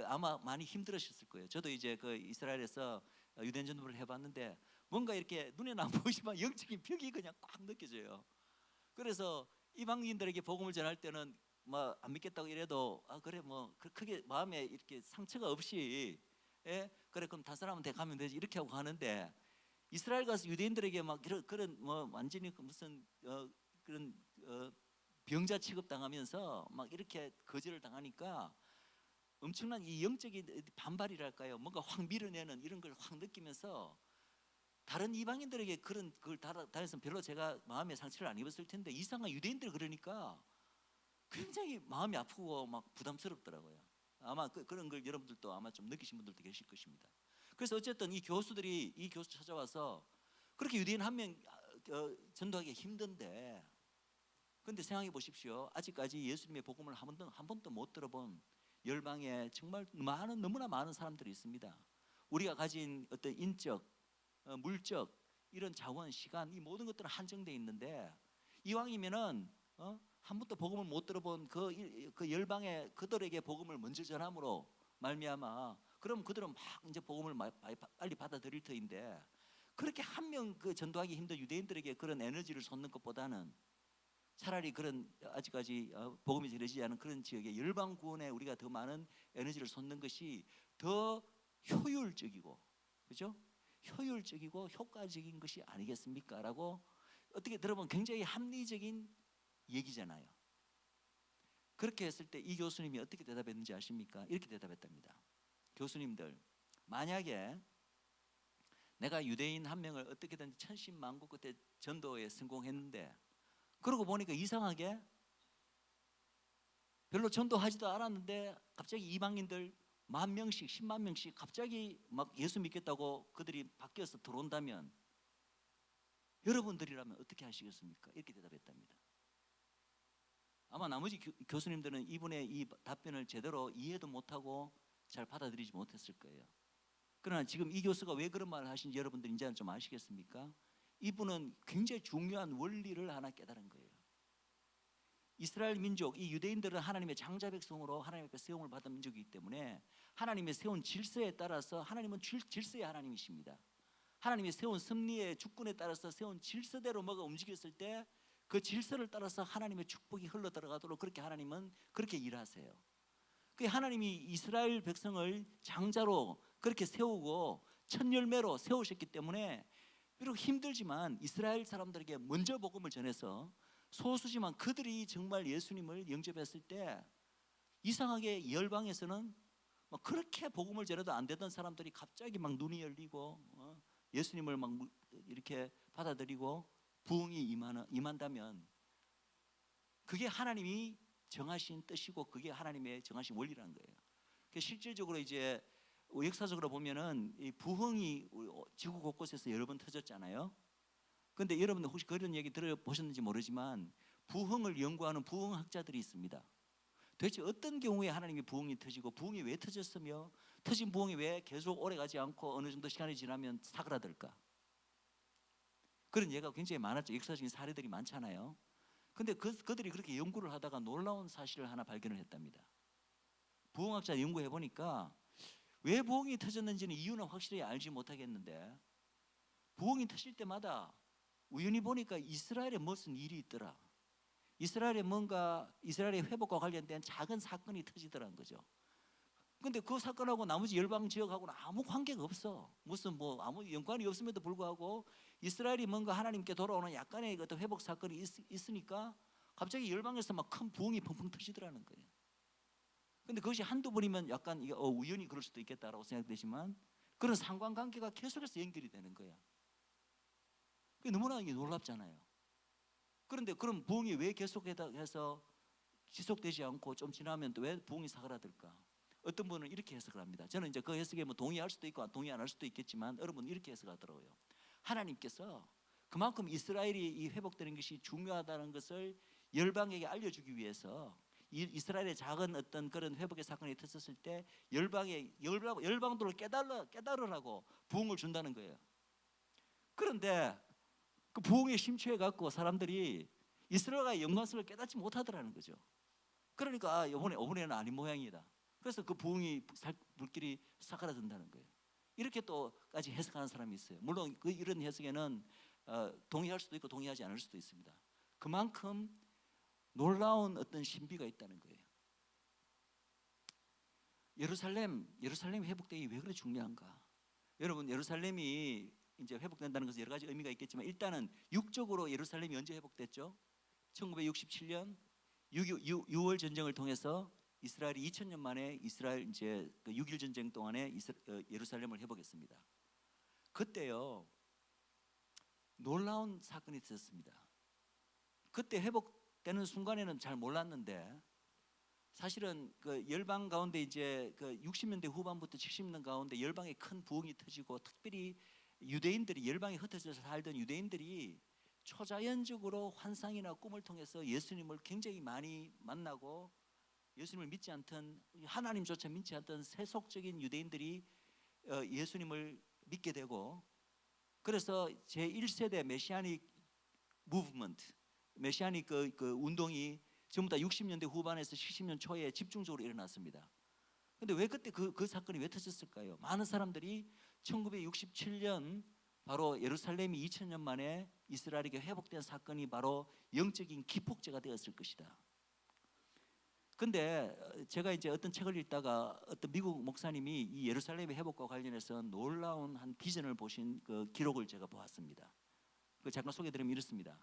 아마 많이 힘들으셨을 거예요. 저도 이제 그 이스라엘에서 유대인 전도를 해봤는데 뭔가 이렇게 눈에는 안 보이지만 영적인 벽이 그냥 꽉 느껴져요. 그래서 이방인들에게 복음을 전할 때는 뭐 안 믿겠다고 이래도 그래 뭐 크게 마음에 이렇게 상처가 없이, 그래 그럼 다른 사람한테 가면 되지 이렇게 하고 가는데, 이스라엘 가서 유대인들에게 막 그런 뭐 완전히 무슨 그런 병자 취급 당하면서 막 이렇게 거절을 당하니까 엄청난 이 영적인 반발이랄까요, 뭔가 확 밀어내는 이런 걸 확 느끼면서 다른 이방인들에게 그걸 다해서 별로 제가 마음에 상처를 안 입었을 텐데, 이상한 유대인들 그러니까 굉장히 마음이 아프고 막 부담스럽더라고요. 아마 그런 걸 여러분들도 아마 좀 느끼신 분들도 계실 것입니다. 그래서 어쨌든 이 교수 찾아와서 그렇게 유대인 한 명 전도하기 힘든데, 그런데 생각해 보십시오. 아직까지 예수님의 복음을 한 번도 못 들어본 열방에 정말 너무나 많은 사람들이 있습니다. 우리가 가진 어떤 인적, 물적 이런 자원, 시간, 이 모든 것들은 한정되어 있는데, 이왕이면은 한 번도 복음을 못 들어본 그 열방의 그들에게 복음을 먼저 전함으로 말미암아, 그럼 그들은 막 이제 복음을 빨리 받아들일 터인데, 그렇게 한 명 그 전도하기 힘든 유대인들에게 그런 에너지를 쏟는 것보다는 차라리 그런 아직까지 복음이 전해지지 않은 그런 지역의 열방 구원에 우리가 더 많은 에너지를 쏟는 것이 더 효율적이고, 그렇죠? 효율적이고 효과적인 것이 아니겠습니까? 라고 어떻게 들어보면 굉장히 합리적인 얘기잖아요. 그렇게 했을 때 이 교수님이 어떻게 대답했는지 아십니까? 이렇게 대답했답니다. 교수님들, 만약에 내가 유대인 한 명을 어떻게든 천신만고 끝에 전도에 성공했는데, 그러고 보니까 이상하게 별로 전도하지도 않았는데 갑자기 이방인들 10,000명씩 100,000명씩 갑자기 막 예수 믿겠다고 그들이 바뀌어서 들어온다면 여러분들이라면 어떻게 하시겠습니까? 이렇게 대답했답니다. 아마 나머지 교수님들은 이분의 이 답변을 제대로 이해도 못하고 잘 받아들이지 못했을 거예요. 그러나 지금 이 교수가 왜 그런 말을 하신지 여러분들 이제는 좀 아시겠습니까? 이분은 굉장히 중요한 원리를 하나 깨달은 거예요. 이스라엘 민족, 이 유대인들은 하나님의 장자 백성으로 하나님 앞에 세움을 받은 민족이기 때문에 하나님의 세운 질서에 따라서, 하나님은 질서의 하나님이십니다. 하나님이 세운 섭리의 주권에 따라서 세운 질서대로 뭐가 움직였을 때 그 질서를 따라서 하나님의 축복이 흘러 들어가도록 그렇게 하나님은 그렇게 일하세요. 그 하나님이 이스라엘 백성을 장자로 그렇게 세우고 첫 열매로 세우셨기 때문에, 비록 힘들지만 이스라엘 사람들에게 먼저 복음을 전해서 소수지만 그들이 정말 예수님을 영접했을 때, 이상하게 열방에서는 그렇게 복음을 전해도 안 되던 사람들이 갑자기 막 눈이 열리고 예수님을 막 이렇게 받아들이고 부흥이 임한다면 그게 하나님이 정하신 뜻이고 그게 하나님의 정하신 원리라는 거예요. 실질적으로 이제 역사적으로 보면은 이 부흥이 지구 곳곳에서 여러 번 터졌잖아요. 그런데 여러분들 혹시 그런 얘기 들어보셨는지 모르지만 부흥을 연구하는 부흥학자들이 있습니다. 도대체 어떤 경우에 하나님의 부흥이 터지고 부흥이 왜 터졌으며 터진 부흥이 왜 계속 오래 가지 않고 어느 정도 시간이 지나면 사그라들까? 그런 예가 굉장히 많았죠. 역사적인 사례들이 많잖아요. 근데 그들이 그렇게 연구를 하다가 놀라운 사실을 하나 발견을 했답니다. 부흥학자 연구해 보니까 왜 부흥이 터졌는지는 이유는 확실히 알지 못하겠는데, 부흥이 터질 때마다 우연히 보니까 이스라엘에 무슨 일이 있더라. 이스라엘의 회복과 관련된 작은 사건이 터지더라는 거죠. 근데 그 사건하고 나머지 열방 지역하고는 아무 관계가 없어. 무슨 뭐 아무 연관이 없음에도 불구하고 이스라엘이 뭔가 하나님께 돌아오는 약간의 어떤 회복 사건이 있으니까 갑자기 열방에서 막 큰 부흥이 펑펑 터지더라는 거예요. 근데 그것이 한두 번이면 약간 이게 우연히 그럴 수도 있겠다라고 생각되지만, 그런 상관관계가 계속해서 연결이 되는 거야. 그게 너무나 이게 놀랍잖아요. 그런데 그럼 부흥이 왜 계속해서 지속되지 않고 좀 지나면 또 왜 부흥이 사그라들까? 어떤 분은 이렇게 해석을 합니다. 저는 이제 그 해석에 뭐 동의할 수도 있고 동의 안 할 수도 있겠지만, 여러분은 이렇게 해석하더라고요. 하나님께서 그만큼 이스라엘이 이 회복되는 것이 중요하다는 것을 열방에게 알려주기 위해서 이스라엘의 작은 어떤 그런 회복의 사건이 터졌을 때 열방들을 깨달으라고 부흥을 준다는 거예요. 그런데 그 부흥에 심취해 갖고 사람들이 이스라엘의 영광성을 깨닫지 못하더라는 거죠. 그러니까 이번에는 아닌 모양이다. 그래서 그 부흥이 불길이 사그라든다는 거예요. 이렇게 또까지 해석하는 사람이 있어요. 물론 이런 해석에는 동의할 수도 있고 동의하지 않을 수도 있습니다. 그만큼 놀라운 어떤 신비가 있다는 거예요. 예루살렘 회복되기 왜 그렇게 중요한가? 여러분, 예루살렘이 이제 회복된다는 것은 여러 가지 의미가 있겠지만, 일단은 육적으로 예루살렘이 언제 회복됐죠? 1967년 6.25 전쟁을 통해서 이스라엘이 2000년 만에 이스라엘 이제 그 6.1 전쟁 동안에 예루살렘을 회복했습니다. 그때요 놀라운 사건이 있었습니다. 그때 회복되는 순간에는 잘 몰랐는데, 사실은 그 열방 가운데 이제 그 60년대 후반부터 70년 가운데 열방에 큰 부흥이 터지고, 특별히 유대인들이 열방에 흩어져서 살던 유대인들이 초자연적으로 환상이나 꿈을 통해서 예수님을 굉장히 많이 만나고, 예수님을 믿지 않던, 하나님조차 믿지 않던 세속적인 유대인들이 예수님을 믿게 되고, 그래서 제1세대 메시아닉 무브먼트, 메시아닉 그 운동이 전부 다 60년대 후반에서 70년 초에 집중적으로 일어났습니다. 근데 왜 그때 그 사건이 왜 터졌을까요? 많은 사람들이 1967년 바로 예루살렘이 2000년 만에 이스라엘에게 회복된 사건이 바로 영적인 기폭제가 되었을 것이다. 근데 제가 이제 어떤 책을 읽다가 어떤 미국 목사님이 이 예루살렘의 회복과 관련해서 놀라운 한 비전을 보신 그 기록을 제가 보았습니다. 그 잠깐 소개드리면 이렇습니다.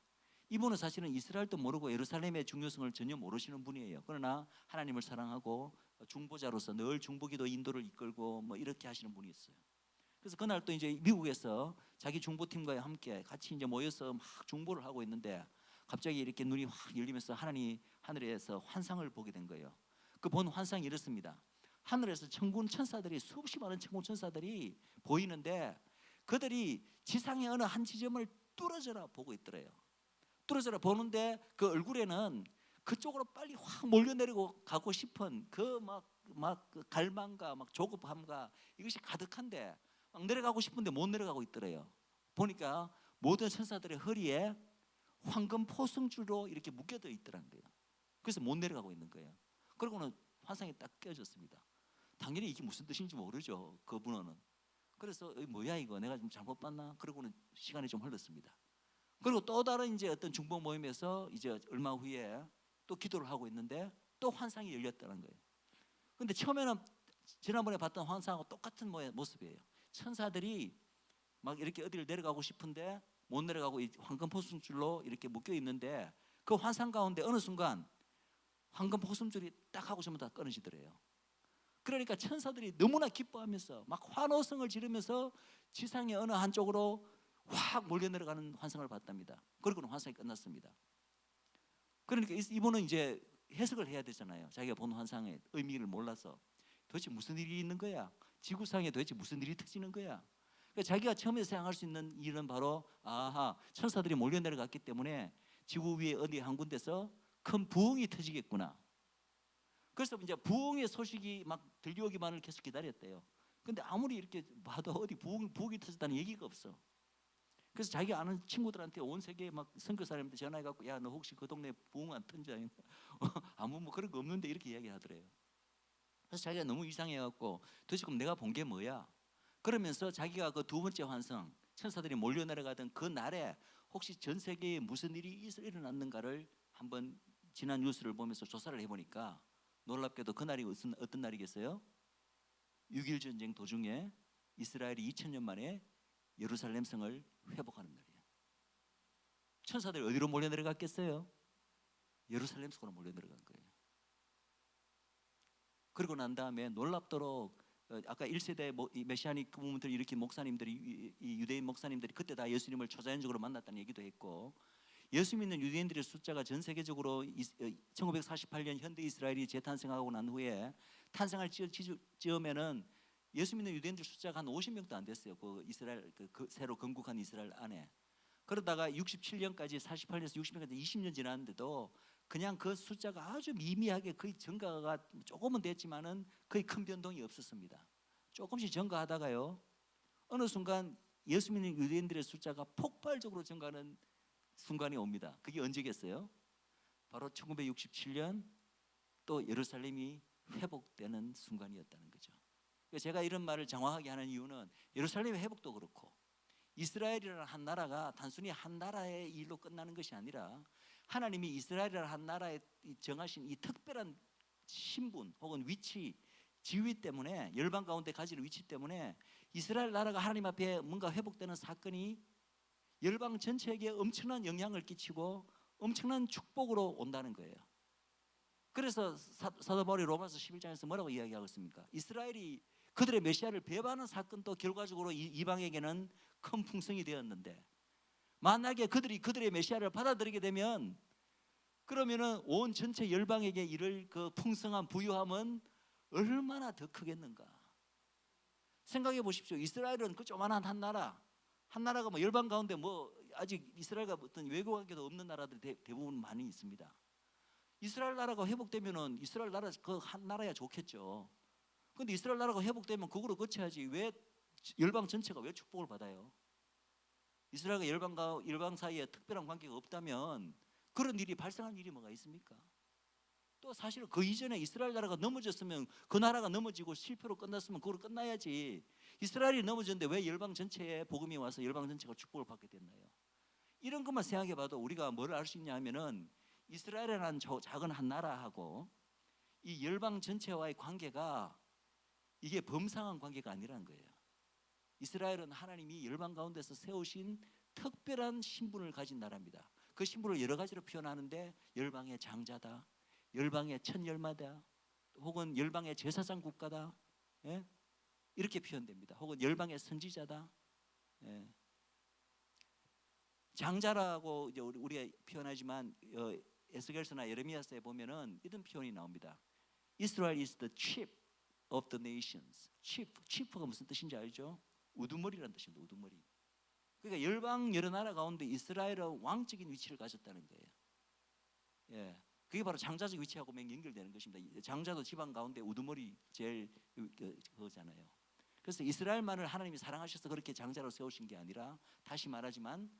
이분은 사실은 이스라엘도 모르고 예루살렘의 중요성을 전혀 모르시는 분이에요. 그러나 하나님을 사랑하고 중보자로서 늘 중보기도 인도를 이끌고 뭐 이렇게 하시는 분이 있어요. 그래서 그날 또 이제 미국에서 자기 중보팀과 함께 같이 이제 모여서 막 중보를 하고 있는데, 갑자기 이렇게 눈이 확 열리면서 하나님이 하늘에서 환상을 보게 된 거예요. 그 본 환상이 이렇습니다. 하늘에서 천군 천사들이, 수없이 많은 천군 천사들이 보이는데, 그들이 지상의 어느 한 지점을 뚫어져라 보고 있더래요. 뚫어져라 보는데 그 얼굴에는 그쪽으로 빨리 확 몰려내리고 가고 싶은 그 그 갈망과 막 조급함과 이것이 가득한데, 막 내려가고 싶은데 못 내려가고 있더래요. 보니까 모든 천사들의 허리에 황금 포승줄로 이렇게 묶여져 있더라는 거예요. 그래서 못 내려가고 있는 거예요. 그러고는 환상이 딱 깨졌습니다. 당연히 이게 무슨 뜻인지 모르죠, 그분은. 그래서 뭐야 이거, 내가 좀 잘못 봤나? 그러고는 시간이 좀 흘렀습니다. 그리고 또 다른 이제 어떤 중보 모임에서 이제 얼마 후에 또 기도를 하고 있는데 또 환상이 열렸다는 거예요. 근데 처음에는 지난번에 봤던 환상하고 똑같은 모습이에요. 천사들이 막 이렇게 어디를 내려가고 싶은데 못 내려가고 황금 포승줄로 이렇게 묶여 있는데, 그 환상 가운데 어느 순간 황금 포승줄이 딱 하고 전부 다 끊어지더래요. 그러니까 천사들이 너무나 기뻐하면서 막 환호성을 지르면서 지상의 어느 한쪽으로 확 몰려 내려가는 환상을 봤답니다. 그리고는 환상이 끝났습니다. 그러니까 이분은 이제 해석을 해야 되잖아요. 자기가 본 환상의 의미를 몰라서 도대체 무슨 일이 있는 거야? 지구상에 도대체 무슨 일이 터지는 거야? 그러니까 자기가 처음에 생각할 수 있는 일은 바로, 천사들이 몰려 내려갔기 때문에 지구 위에 어디 한 군데서 큰 부흥이 터지겠구나. 그래서 이제 부흥의 소식이 막 들려오기만을 계속 기다렸대요. 근데 아무리 이렇게 봐도 어디 부흥이 터졌다는 얘기가 없어. 그래서 자기 아는 친구들한테 온 세계 막 선교사님한테 전화해갖고 야 너 혹시 그 동네 부흥한 턴자 아무 뭐 그런 거 없는데 이렇게 이야기하더래요. 그래서 자기가 너무 이상해갖고 도대체 그럼 내가 본 게 뭐야? 그러면서 자기가 그 두 번째 환상 천사들이 몰려 내려가던 그 날에 혹시 전 세계에 무슨 일이 일어났는가를 한번 지난 뉴스를 보면서 조사를 해보니까 놀랍게도 그날이 어떤 날이겠어요? 6.1 전쟁 도중에 이스라엘이 2000년 만에 예루살렘 성을 회복하는 날이에요. 천사들이 어디로 몰려 내려갔겠어요? 예루살렘 성으로 몰려 내려간 거예요. 그러고 난 다음에 놀랍도록 아까 1세대 메시아닉 부분들을 일으킨 목사님들이 이 유대인 목사님들이 그때 다 예수님을 초자연적으로 만났다는 얘기도 했고 예수 믿는 유대인들의 숫자가 전 세계적으로 1948년 현대 이스라엘이 재탄생하고 난 후에 탄생할 즈음에는 예수 믿는 유대인들 숫자가 한 50명도 안 됐어요. 그 이스라엘 그 새로 건국한 이스라엘 안에. 그러다가 67년까지 48년에서 60년까지 20년 지났는데도 그냥 그 숫자가 아주 미미하게 거의 증가가 조금은 됐지만은 거의 큰 변동이 없었습니다. 조금씩 증가하다가요 어느 순간 예수 믿는 유대인들의 숫자가 폭발적으로 증가하는 순간이 옵니다. 그게 언제겠어요? 바로 1967년 또 예루살렘이 회복되는 순간이었다는 거죠. 제가 이런 말을 장황하게 하는 이유는 예루살렘의 회복도 그렇고 이스라엘이라는 한 나라가 단순히 한 나라의 일로 끝나는 것이 아니라 하나님이 이스라엘이라는 한 나라에 정하신 이 특별한 신분 혹은 위치, 지위 때문에 열방 가운데 가지는 위치 때문에 이스라엘 나라가 하나님 앞에 뭔가 회복되는 사건이 열방 전체에게 엄청난 영향을 끼치고 엄청난 축복으로 온다는 거예요. 그래서 사도 바울이 로마서 11장에서 뭐라고 이야기하고 있습니까? 이스라엘이 그들의 메시아를 배반하는 사건도 결과적으로 이방에게는 큰 풍성이 되었는데 만약에 그들이 그들의 메시아를 받아들이게 되면 그러면은 온 전체 열방에게 이를 그 풍성한 부유함은 얼마나 더 크겠는가? 생각해 보십시오. 이스라엘은 그 조만한 한 나라가 뭐 열방 가운데 뭐 아직 이스라엘과 어떤 외교 관계도 없는 나라들이 대부분 많이 있습니다. 이스라엘 나라가 회복되면은 이스라엘 나라 그 한 나라야 좋겠죠. 근데 이스라엘 나라가 회복되면 그거로 거쳐야지 왜 열방 전체가 왜 축복을 받아요? 이스라엘과 열방 사이에 특별한 관계가 없다면 그런 일이 발생할 일이 뭐가 있습니까? 또 사실은 그 이전에 이스라엘 나라가 넘어졌으면 그 나라가 넘어지고 실패로 끝났으면 그걸로 끝나야지 이스라엘이 넘어졌는데 왜 열방 전체에 복음이 와서 열방 전체가 축복을 받게 됐나요? 이런 것만 생각해 봐도 우리가 뭘 알 수 있냐 하면은 이스라엘이라는 작은 한 나라하고 이 열방 전체와의 관계가 이게 범상한 관계가 아니라는 거예요. 이스라엘은 하나님이 열방 가운데서 세우신 특별한 신분을 가진 나라입니다. 그 신분을 여러 가지로 표현하는데 열방의 장자다, 열방의 첫 열마다, 혹은 열방의 제사장 국가다, 예? 이렇게 표현됩니다. 혹은 열방의 선지자다. 예. 장자라고 이제 우리가 표현하지만 에스겔서나 예레미야서에 보면은 이런 표현이 나옵니다. Israel is the chief of the nations. chief가 무슨 뜻인지 알죠? 우두머리라는 뜻입니다. 우두머리. 그러니까 열방 여러 나라 가운데 이스라엘은 왕적인 위치를 가졌다는 거예요. 예, 그게 바로 장자적 위치하고 연결되는 것입니다. 장자도 지방 가운데 우두머리 제일 그거잖아요. 그래서 이스라엘만을 하나님이 사랑하셔서 그렇게 장자로 세우신 게 아니라 다시 말하지만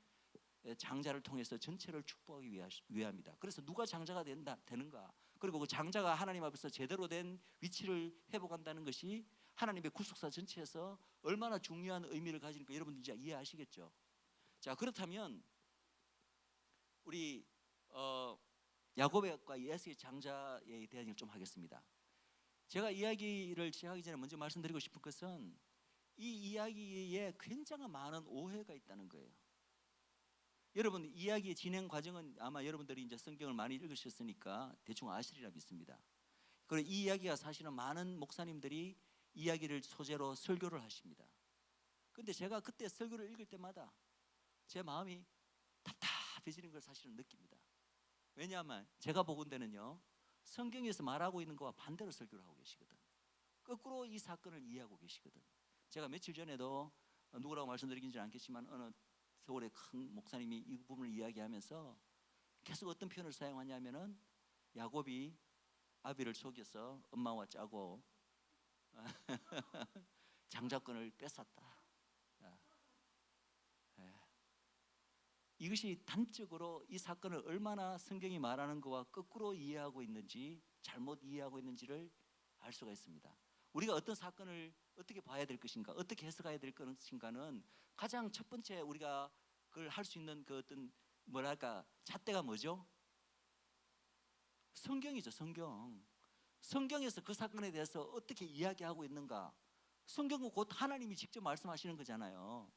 장자를 통해서 전체를 축복하기 위함이다. 그래서 누가 장자가 되는가? 그리고 그 장자가 하나님 앞에서 제대로 된 위치를 회복한다는 것이 하나님의 구속사 전체에서 얼마나 중요한 의미를 가지니까 여러분들 이제 이해하시겠죠? 자, 그렇다면 우리 야곱과 에서의 장자에 대한 얘기를 좀 하겠습니다. 제가 이야기를 시작하기 전에 먼저 말씀드리고 싶은 것은 이 이야기에 굉장히 많은 오해가 있다는 거예요. 여러분 이야기의 진행 과정은 아마 여러분들이 이제 성경을 많이 읽으셨으니까 대충 아시리라 믿습니다. 그리고 이 이야기가 사실은 많은 목사님들이 이야기를 소재로 설교를 하십니다. 근데 제가 그때 설교를 읽을 때마다 제 마음이 답답해지는 걸 사실은 느낍니다. 왜냐하면 제가 보건대는요 성경에서 말하고 있는 것과 반대로 설교를 하고 계시거든. 거꾸로 이 사건을 이해하고 계시거든. 제가 며칠 전에도 누구라고 말씀드리긴지 않겠지만 어느 서울의 큰 목사님이 이 부분을 이야기하면서 계속 어떤 표현을 사용하냐면은 야곱이 아비를 속여서 엄마와 짜고 장자권을 뺏었다. 이것이 단적으로 이 사건을 얼마나 성경이 말하는 것과 거꾸로 이해하고 있는지, 잘못 이해하고 있는지를 알 수가 있습니다. 우리가 어떤 사건을 어떻게 봐야 될 것인가, 어떻게 해석해야 될 것인가는 가장 첫 번째 우리가 그걸 할 수 있는 그 어떤 뭐랄까 잣대가 뭐죠? 성경이죠. 성경에서 그 사건에 대해서 어떻게 이야기하고 있는가. 성경은 곧 하나님이 직접 말씀하시는 거잖아요.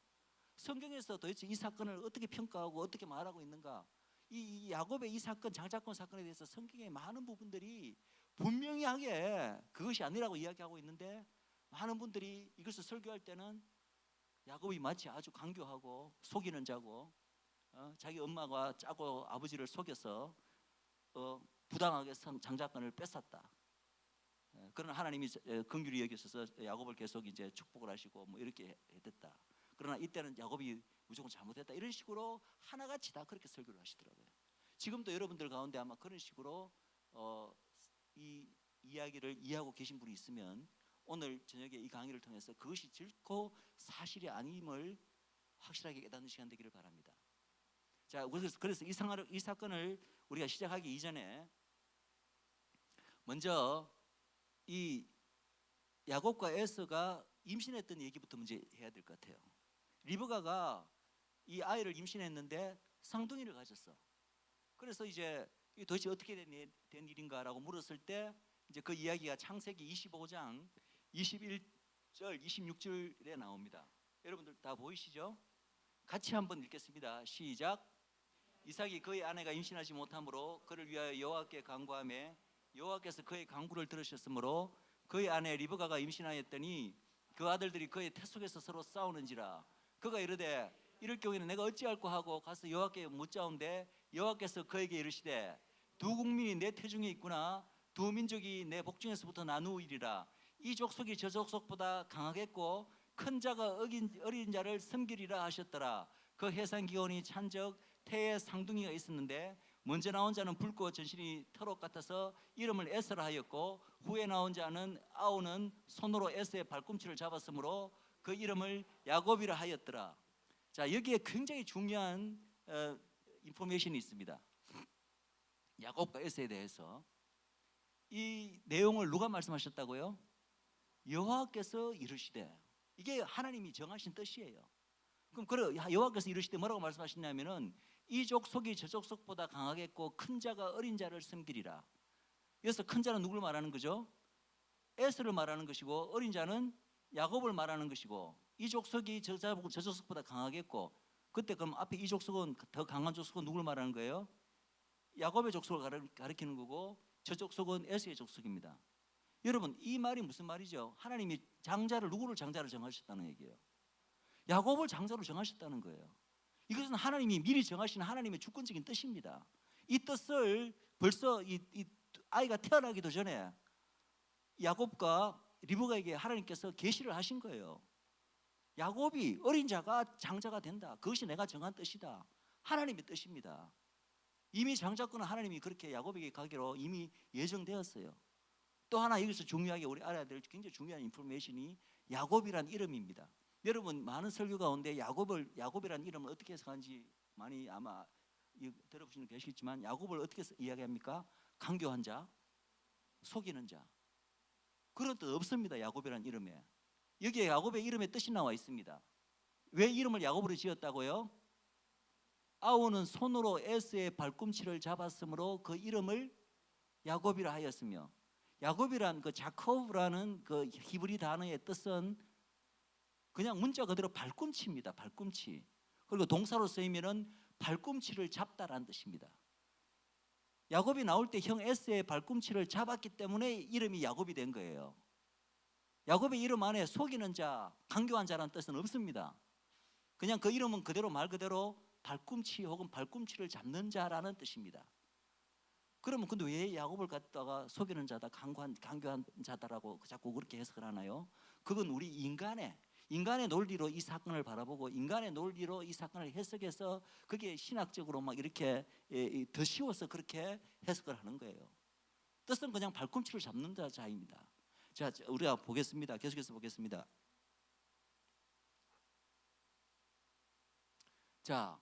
성경에서 도대체 이 사건을 어떻게 평가하고 어떻게 말하고 있는가. 이 야곱의 이 사건, 장자권 사건에 대해서 성경의 많은 부분들이 분명하게 그것이 아니라고 이야기하고 있는데, 많은 분들이 이것을 설교할 때는 야곱이 마치 아주 강교하고 속이는 자고, 자기 엄마가 짜고 아버지를 속여서 부당하게 장자권을 뺏었다. 그러나 하나님이 긍휼히 여기셔서 야곱을 계속 이제 축복을 하시고 뭐 이렇게 했다. 그러나 이때는 야곱이 무조건 잘못했다. 이런 식으로 하나같이 다 그렇게 설교를 하시더라고요. 지금도 여러분들 가운데 아마 그런 식으로 이 이야기를 이해하고 계신 분이 있으면 오늘 저녁에 이 강의를 통해서 그것이 결코 사실이 아님을 확실하게 깨닫는 시간 되기를 바랍니다. 자, 그래서 이 사건을 우리가 시작하기 이전에 먼저 이 야곱과 에서가 임신했던 얘기부터 먼저 해야 될 것 같아요. 리브가가 이 아이를 임신했는데 쌍둥이를 가졌어. 그래서 이제 도대체 어떻게 된 일인가라고 물었을 때 이제 그 이야기가 창세기 25장 21절 26절에 나옵니다. 여러분들 다 보이시죠? 같이 한번 읽겠습니다. 시작. 이삭이 그의 아내가 임신하지 못하므로 그를 위하여 여호와께 간구하며 여호와께서 그의 간구를 들으셨으므로 그의 아내 리브가가 임신하였더니 그 아들들이 그의 태 속에서 서로 싸우는지라. 그가 이르되 이럴 경우에는 내가 어찌할꼬 하고 가서 여호와께 묻자온데 여호와께서 그에게 이르시되 두 국민이 내 태중에 있구나. 두 민족이 내 복중에서부터 나누이리라. 이 족속이 저 족속보다 강하겠고 큰 자가 어린 자를 섬기리라 하셨더라. 그 해산 기온이 찬적 태에 상둥이가 있었는데 먼저 나온 자는 붉고 전신이 털옷 같아서 이름을 에서라 하였고 후에 나온 자는 아우는 손으로 에서의 발꿈치를 잡았으므로 그 이름을 야곱이라 하였더라. 자, 여기에 굉장히 중요한 인포메이션이 있습니다. 야곱과 에서에 대해서. 이 내용을 누가 말씀하셨다고요? 여호와께서 이르시되. 이게 하나님이 정하신 뜻이에요. 그럼 여호와께서 이르시되 뭐라고 말씀하셨냐면은 이 족속이 저 족속보다 강하겠고 큰 자가 어린 자를 섬기리라. 그래서 큰 자는 누굴 말하는 거죠? 에서를 말하는 것이고 어린 자는 야곱을 말하는 것이고, 이 족속이 저 족속보다 강하겠고, 그때 그럼 앞에 이 족속은 더 강한 족속은 누굴 말하는 거예요? 야곱의 족속을 가리키는 거고 저 족속은 에서의 족속입니다. 여러분, 이 말이 무슨 말이죠? 하나님이 누구를 장자를 정하셨다는 얘기예요. 야곱을 장자로 정하셨다는 거예요. 이것은 하나님이 미리 정하신 하나님의 주권적인 뜻입니다. 이 뜻을 벌써 이 아이가 태어나기도 전에 야곱과 리브가에게 하나님께서 계시를 하신 거예요. 야곱이 어린 자가 장자가 된다. 그것이 내가 정한 뜻이다. 하나님의 뜻입니다. 이미 장자권은 하나님이 그렇게 야곱에게 가기로 이미 예정되었어요. 또 하나 여기서 중요하게 우리 알아야 될 굉장히 중요한 인포메이션이 야곱이란 이름입니다. 여러분, 많은 설교 가운데 야곱이란 이름을 어떻게 해석하는지 많이 아마 들어보시는 분 계시겠지만, 야곱을 어떻게 이야기합니까? 강교한 자, 속이는 자. 그런 뜻 없습니다. 야곱이란 이름에. 여기에 야곱의 이름의 뜻이 나와 있습니다. 왜 이름을 야곱으로 지었다고요? 아우는 손으로 에서의 발꿈치를 잡았으므로 그 이름을 야곱이라 하였으며, 야곱이란 그 자코브라는 그 히브리 단어의 뜻은 그냥 문자 그대로 발꿈치입니다. 발꿈치. 그리고 동사로 쓰이면은 발꿈치를 잡다라는 뜻입니다. 야곱이 나올 때 형 에서의 발꿈치를 잡았기 때문에 이름이 야곱이 된 거예요. 야곱의 이름 안에 속이는 자, 강교한 자라는 뜻은 없습니다. 그냥 그 이름은 그대로 말 그대로 발꿈치 혹은 발꿈치를 잡는 자라는 뜻입니다. 그러면 근데 왜 야곱을 갖다가 속이는 자다, 강교한 자다라고 자꾸 그렇게 해석을 하나요? 그건 우리 인간의 논리로 이 사건을 바라보고 인간의 논리로 이 사건을 해석해서 그게 신학적으로 막 이렇게 더 쉬워서 그렇게 해석을 하는 거예요. 뜻은 그냥 발꿈치를 잡는 자입니다. 자, 우리가 보겠습니다. 계속해서 보겠습니다. 자,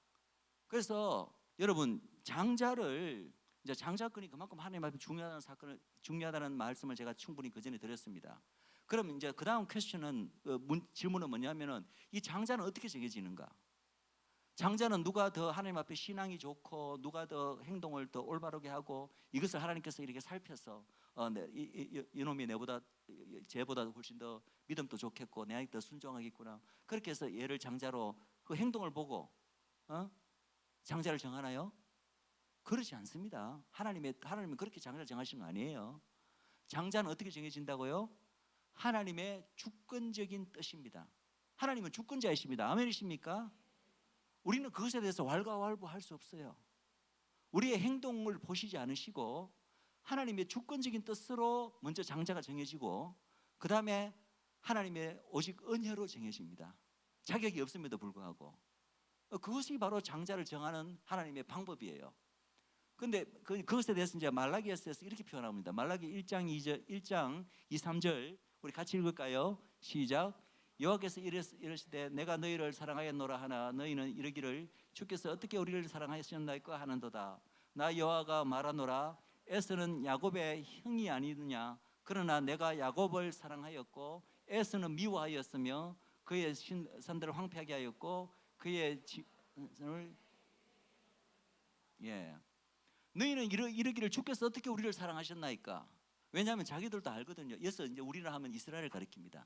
그래서 여러분 장자를 이제 장자권이 그만큼 하나님 앞에 중요하다는 말씀을 제가 충분히 그 전에 드렸습니다. 그럼 이제 그 다음 퀘스천은 질문은 뭐냐면은 이 장자는 어떻게 정해지는가? 장자는 누가 더 하나님 앞에 신앙이 좋고 누가 더 행동을 더 올바르게 하고 이것을 하나님께서 이렇게 살펴서 이놈이 쟤보다 훨씬 더 믿음도 좋겠고 내가 더 순종하겠구나. 그렇게 해서 얘를 장자로 그 행동을 보고 장자를 정하나요? 그렇지 않습니다. 하나님은 그렇게 장자를 정하신 거 아니에요. 장자는 어떻게 정해진다고요? 하나님의 주권적인 뜻입니다. 하나님은 주권자이십니다. 아멘이십니까? 우리는 그것에 대해서 왈가왈부할 수 없어요. 우리의 행동을 보시지 않으시고 하나님의 주권적인 뜻으로 먼저 장자가 정해지고 그 다음에 하나님의 오직 은혜로 정해집니다. 자격이 없음에도 불구하고 그것이 바로 장자를 정하는 하나님의 방법이에요. 그런데 그것에 대해서 이제 말라기에서 이렇게 표현합니다. 말라기 1장 2, 3절 우리 같이 읽을까요? 시작. 여호와께서 이르시되 내가 너희를 사랑하였노라 하나 너희는 이르기를 주께서 어떻게 우리를 사랑하셨나이까 하는도다. 나 여호와가 말하노라 에서는 야곱의 형이 아니느냐. 그러나 내가 야곱을 사랑하였고 에서는 미워하였으며 그의 산들을 황폐하게 하였고 그의 집을 너희는 이르기를 주께서 어떻게 우리를 사랑하셨나이까. 왜냐하면 자기들도 알거든요. 여기서 이제 우리를 하면 이스라엘을 가리킵니다.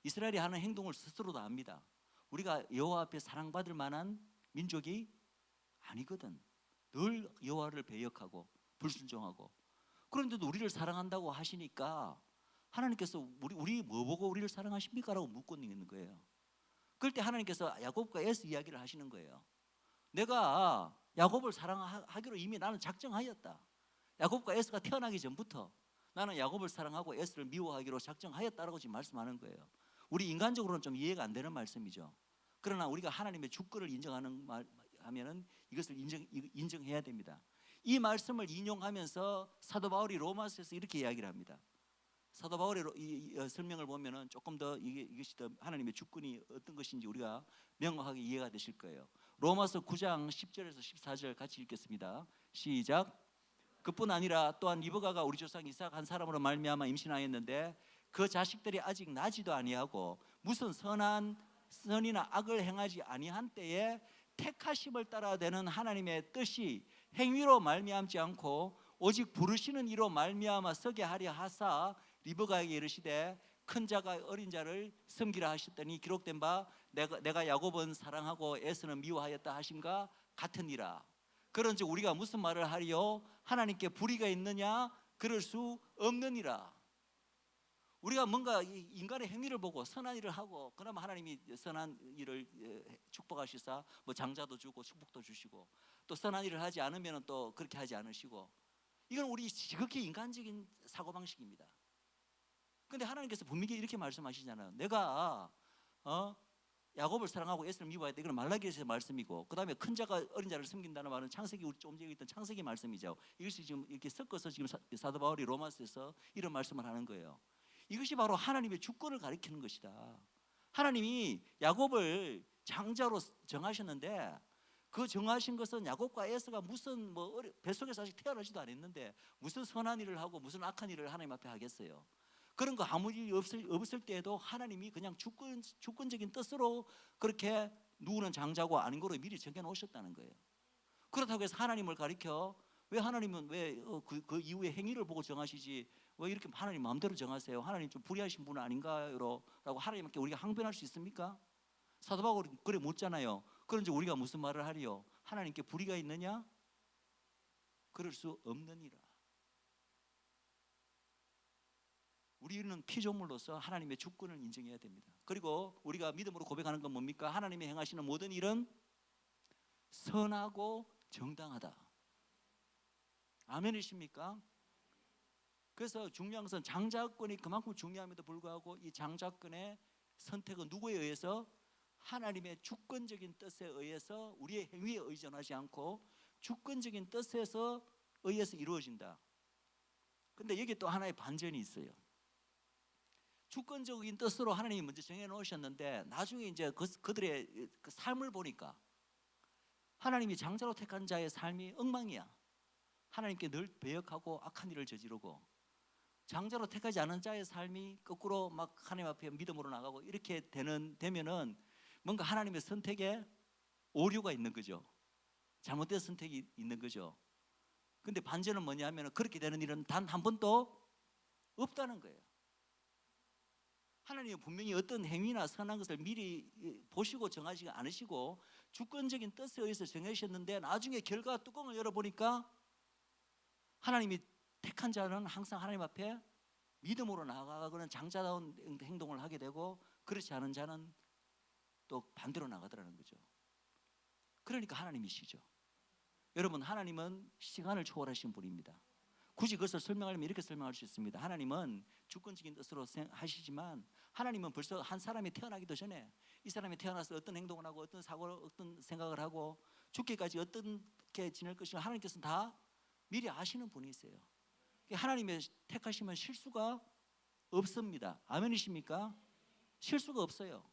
이스라엘이 하는 행동을 스스로도 압니다. 우리가 여호와 앞에 사랑받을 만한 민족이 아니거든. 늘 여호와를 배역하고 불순종하고. 그런데도 우리를 사랑한다고 하시니까 하나님께서 우리 뭐 보고 우리를 사랑하십니까? 라고 묻고 있는 거예요. 그럴 때 하나님께서 야곱과 에서 이야기를 하시는 거예요. 내가 야곱을 사랑하기로 이미 나는 작정하였다. 야곱과 에서가 태어나기 전부터 나는 야곱을 사랑하고 에서를 미워하기로 작정하였다라고 지금 말씀하는 거예요. 우리 인간적으로는 좀 이해가 안 되는 말씀이죠. 그러나 우리가 하나님의 주권을 하면은 이것을 인정해야 됩니다. 이 말씀을 인용하면서 사도 바울이 로마서에서 이렇게 이야기를 합니다. 사도 바울의 이 설명을 보면은 조금 더 이것이 더 하나님의 주권이 어떤 것인지 우리가 명확하게 이해가 되실 거예요. 로마서 9장 10절에서 14절 같이 읽겠습니다. 시작. 그뿐 아니라 또한 리브가가 우리 조상 이삭 한 사람으로 말미암아 임신하였는데 그 자식들이 아직 나지도 아니하고 무슨 선이나 악을 행하지 아니한 때에 택하심을 따라 되는 하나님의 뜻이 행위로 말미암지 않고 오직 부르시는 이로 말미암아 서게 하려 하사 리브가에게 이르시되 큰 자가 어린 자를 섬기라 하셨더니 기록된 바 내가 야곱은 사랑하고 에서는 미워하였다 하심과 같으니라. 그런즉 우리가 무슨 말을 하리요? 하나님께 불의가 있느냐? 그럴 수 없느니라. 우리가 뭔가 인간의 행위를 보고 선한 일을 하고 그러면 하나님이 선한 일을 축복하시사 뭐 장자도 주고 축복도 주시고 또 선한 일을 하지 않으면 또 그렇게 하지 않으시고 이건 우리 지극히 인간적인 사고방식입니다. 그런데 하나님께서 분명히 이렇게 말씀하시잖아요. 내가 야곱을 사랑하고 에서를 미워했다. 이건 말라기에서의 말씀이고 그 다음에 큰 자가 어린 자를 섬긴다는 말은 창세기 우리 좀 전에 읽던 창세기 말씀이죠. 이것이 지금 이렇게 섞어서 지금 사도 바울이 로마서에서 이런 말씀을 하는 거예요. 이것이 바로 하나님의 주권을 가리키는 것이다. 하나님이 야곱을 장자로 정하셨는데 그 정하신 것은 야곱과 에서가 무슨 뱃속에서 아직 태어나지도 않았는데 무슨 선한 일을 하고 무슨 악한 일을 하나님 앞에 하겠어요. 그런 거 아무 일이 없을 때에도 하나님이 그냥 주권적인 뜻으로 그렇게 누구는 장자고 아닌 거로 미리 정해놓으셨다는 거예요. 그렇다고 해서 하나님을 가리켜 왜 하나님은 왜 그 이후의 행위를 보고 정하시지 왜 이렇게 하나님 마음대로 정하세요? 하나님 좀 불의하신 분 아닌가요? 라고 하나님께 우리가 항변할 수 있습니까? 사도 바울이 그래 묻잖아요. 그런지 우리가 무슨 말을 하리요? 하나님께 불의가 있느냐? 그럴 수 없느니라. 우리는 피조물로서 하나님의 주권을 인정해야 됩니다. 그리고 우리가 믿음으로 고백하는 건 뭡니까? 하나님이 행하시는 모든 일은 선하고 정당하다. 아멘이십니까? 그래서 중요한 것은 장자권이 그만큼 중요함에도 불구하고 이 장자권의 선택은 누구에 의해서? 하나님의 주권적인 뜻에 의해서 우리의 행위에 의존하지 않고 주권적인 뜻에서 의해서 이루어진다. 근데 여기 또 하나의 반전이 있어요. 주권적인 뜻으로 하나님이 먼저 정해 놓으셨는데 나중에 이제 그들의 그 삶을 보니까 하나님이 장자로 택한 자의 삶이 엉망이야. 하나님께 늘 배역하고 악한 일을 저지르고, 장자로 택하지 않은 자의 삶이 거꾸로 막 하나님 앞에 믿음으로 나가고 이렇게 되면은 뭔가 하나님의 선택에 오류가 있는 거죠. 잘못된 선택이 있는 거죠. 근데 반전은 뭐냐면 그렇게 되는 일은 단 한 번도 없다는 거예요. 하나님은 분명히 어떤 행위나 선한 것을 미리 보시고 정하지 않으시고 주권적인 뜻에 의해서 정하셨는데, 나중에 결과 뚜껑을 열어보니까 하나님이 택한 자는 항상 하나님 앞에 믿음으로 나아가거나 장자다운 행동을 하게 되고, 그렇지 않은 자는 또 반대로 나가더라는 거죠. 그러니까 하나님이시죠. 여러분, 하나님은 시간을 초월하신 분입니다. 굳이 그것을 설명하려면 이렇게 설명할 수 있습니다. 하나님은 주권적인 뜻으로 하시지만, 하나님은 벌써 한 사람이 태어나기도 전에 이 사람이 태어나서 어떤 행동을 하고 어떤 사고를, 어떤 생각을 하고 죽기까지 어떻게 지낼 것인가 하나님께서는 다 미리 아시는 분이세요. 하나님의 택하시면 실수가 없습니다. 아멘이십니까? 실수가 없어요.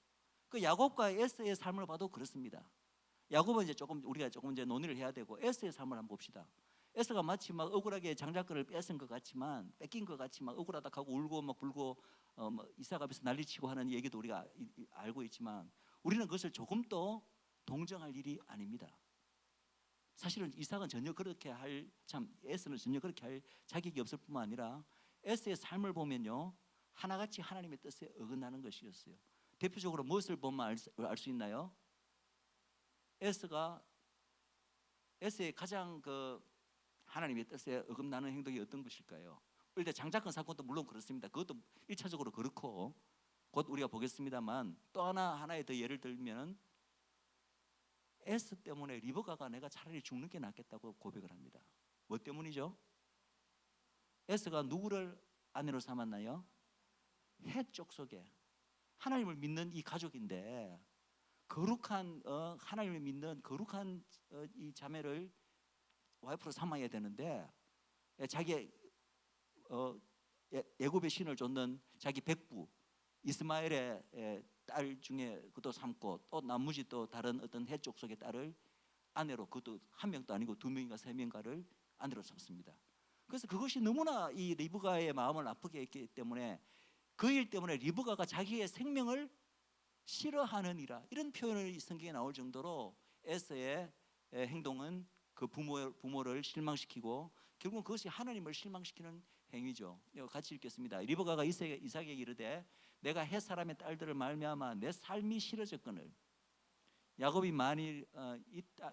그 야곱과 에서의 삶을 봐도 그렇습니다. 야곱은 이제 우리가 조금 이제 논의를 해야 되고, 에서의 삶을 한번 봅시다. 에서가 마치 막 억울하게 장자권을 뺏긴 것 같지만 억울하다 하고 울고 막 불고 뭐 이삭 앞에서 난리치고 하는 얘기도 우리가 알고 있지만, 우리는 그것을 조금도 동정할 일이 아닙니다. 사실은 이삭은 전혀 그렇게 에서는 전혀 그렇게 할 자격이 없을 뿐만 아니라 에서의 삶을 보면요, 하나같이 하나님의 뜻에 어긋나는 것이었어요. 대표적으로 무엇을 보면 알 수 있나요? 에서의 가장 하나님의 뜻에 어긋나는 행동이 어떤 것일까요? 일단 장자권 사건도 물론 그렇습니다. 그것도 1차적으로 그렇고, 곧 우리가 보겠습니다만, 또 하나의 더 예를 들면 에서 때문에 리브가가 내가 차라리 죽는 게 낫겠다고 고백을 합니다. 뭐 때문이죠? 에서가 누구를 아내로 삼았나요? 헷 족속에 하나님을 믿는 이 가족인데, 거룩한 하나님을 믿는 거룩한 이 자매를 와이프로 삼아야 되는데, 자기 애굽의 신을 쫓는 자기 백부 이스마엘의 딸 중에 그것도 삼고, 또 나머지 또 다른 어떤 헷 족속의 딸을 아내로, 그것도 한 명도 아니고 두 명인가 세 명가를 아내로 삼습니다. 그래서 그것이 너무나 이 리브가의 마음을 아프게 했기 때문에, 그 일 때문에 리브가가 자기의 생명을 싫어하느니라, 이런 표현이 성경에 나올 정도로 에서의 행동은 그 부모를 실망시키고, 결국은 그것이 하나님을 실망시키는 행위죠. 같이 읽겠습니다. 리브가가 이삭에게 이르되 내가 헷 사람의 딸들을 말미암아 내 삶이 싫어졌거늘, 야곱이 만일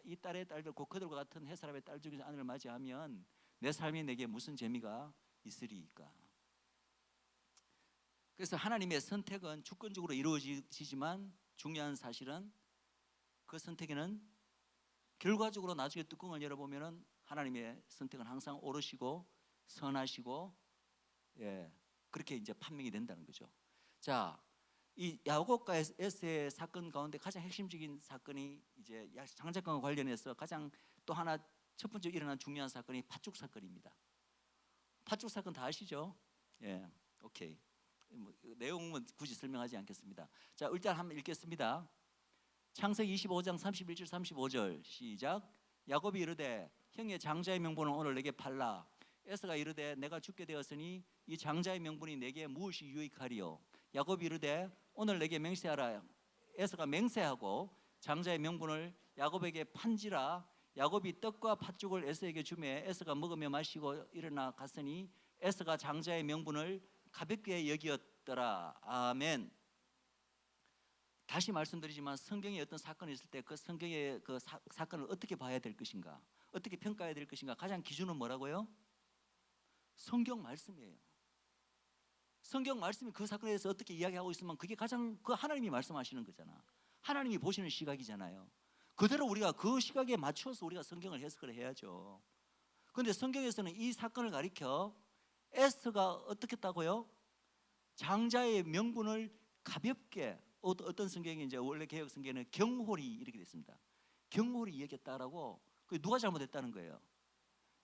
이 딸의 딸들 곧 그들과 같은 헷 사람의 딸 중에서 아내를 맞이하면 내 삶이 내게 무슨 재미가 있으리이까. 그래서 하나님의 선택은 주권적으로 이루어지지만, 중요한 사실은 그 선택에는 결과적으로 나중에 뚜껑을 열어보면 하나님의 선택은 항상 옳으시고 선하시고, 그렇게 이제 판명이 된다는 거죠. 자, 이 야곱과 에서의 사건 가운데 가장 핵심적인 사건이 이제 장자권과 관련해서 가장 또 하나 첫 번째 일어난 중요한 사건이 팥죽 사건입니다. 팥죽 사건 다 아시죠? 오케이. 내용은 굳이 설명하지 않겠습니다. 자, 일단 한번 읽겠습니다. 창세기 25장 31절 35절 시작. 야곱이 이르되 형의 장자의 명분을 오늘 내게 팔라. 에서가 이르되 내가 죽게 되었으니 이 장자의 명분이 내게 무엇이 유익하리요? 야곱이 이르되 오늘 내게 맹세하라. 에서가 맹세하고 장자의 명분을 야곱에게 판지라. 야곱이 떡과 팥죽을 에서에게 주매 에서가 먹으며 마시고 일어나 갔으니 에서가 장자의 명분을 가볍게 여기었더라. 아멘. 다시 말씀드리지만, 성경에 어떤 사건이 있을 때 그 성경의 그 사건을 어떻게 봐야 될 것인가, 어떻게 평가해야 될 것인가, 가장 기준은 뭐라고요? 성경 말씀이에요. 성경 말씀이 그 사건에 대해서 어떻게 이야기하고 있으면 그게 가장 그 하나님이 말씀하시는 거잖아. 하나님이 보시는 시각이잖아요. 그대로 우리가 그 시각에 맞춰서 우리가 성경을 해석을 해야죠. 그런데 성경에서는 이 사건을 가리켜 에스더가 어떻게 했다고요? 장자의 명분을 가볍게, 어떤 성경이 이제 원래 개혁 성경에는 경홀히 이렇게 됐습니다. 경홀히 얘기했다라고. 누가 잘못했다는 거예요?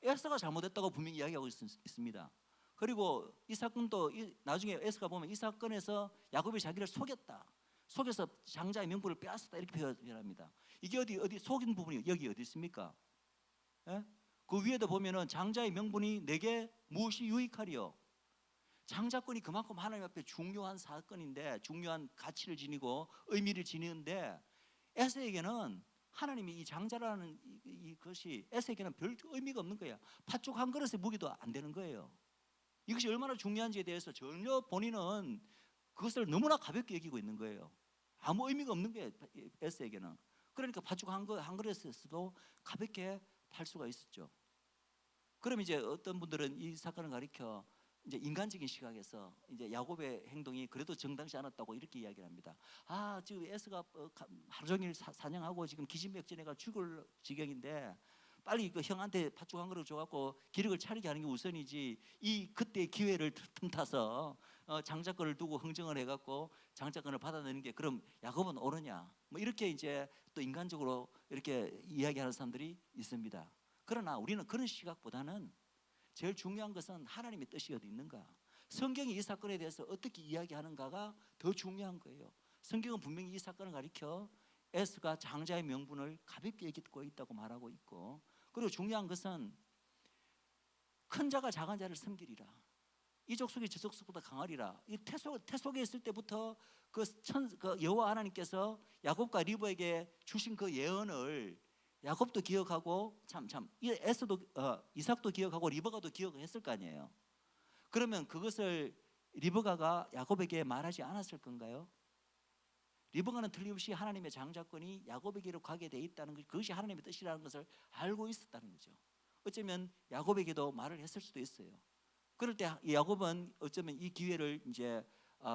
에스더가 잘못했다고 분명히 이야기하고 있습니다. 그리고 이 사건도 나중에 에스더가 보면 이 사건에서 야곱이 자기를 속였다, 속에서 장자의 명분을 빼앗았다 이렇게 표현합니다. 이게 어디 속인 부분이 여기 어디 있습니까? 예? 그 위에도 보면은 장자의 명분이 내게 무엇이 유익하리요? 장자권이 그만큼 하나님 앞에 중요한 사건인데, 중요한 가치를 지니고 의미를 지니는데, 에서에게는 하나님이 이 장자라는 이것이 에서에게는 별 의미가 없는 거야. 팥죽 한 그릇의 무기도 안 되는 거예요. 이것이 얼마나 중요한지에 대해서 전혀 본인은 그것을 너무나 가볍게 여기고 있는 거예요. 아무 의미가 없는 거예요, 에서에게는. 그러니까 팥죽 한 그릇에서도 가볍게 팔 수가 있었죠. 그럼 이제 어떤 분들은 이 사건을 가리켜 이제 인간적인 시각에서 이제 야곱의 행동이 그래도 정당치 않았다고 이렇게 이야기를 합니다. 아, 지금 에서가 하루 종일 사냥하고 지금 기진맥진해가 죽을 지경인데 빨리 그 형한테 팥죽 한 그릇 줘갖고 기력을 차리게 하는 게 우선이지, 이 그때 기회를 틈타서 장자권을 두고 흥정을 해갖고 장자권을 받아내는 게 그럼 야곱은 옳으냐? 뭐 이렇게 이제 또 인간적으로 이렇게 이야기하는 사람들이 있습니다. 그러나 우리는 그런 시각보다는 제일 중요한 것은 하나님의 뜻이 어디 있는가, 성경이 이 사건에 대해서 어떻게 이야기하는가가 더 중요한 거예요. 성경은 분명히 이 사건을 가리켜 에스가 장자의 명분을 가볍게 여기고 있다고 말하고 있고, 그리고 중요한 것은 큰 자가 작은 자를 섬기리라, 이 족속이 저 족속보다 강하리라. 이 태속에 있을 때부터 그 여호와 하나님께서 야곱과 리브에게 주신 그 예언을 야곱도 기억하고 에서도 이삭도 기억하고 리브가도 기억했을 거 아니에요. 그러면 그것을 리브가가 야곱에게 말하지 않았을 건가요? 리브가는 틀림없이 하나님의 장자권이 야곱에게로 가게 돼 있다는 것, 그것이 하나님의 뜻이라는 것을 알고 있었다는 거죠. 어쩌면 야곱에게도 말을 했을 수도 있어요. 그럴 때 야곱은 어쩌면 이 기회를 이제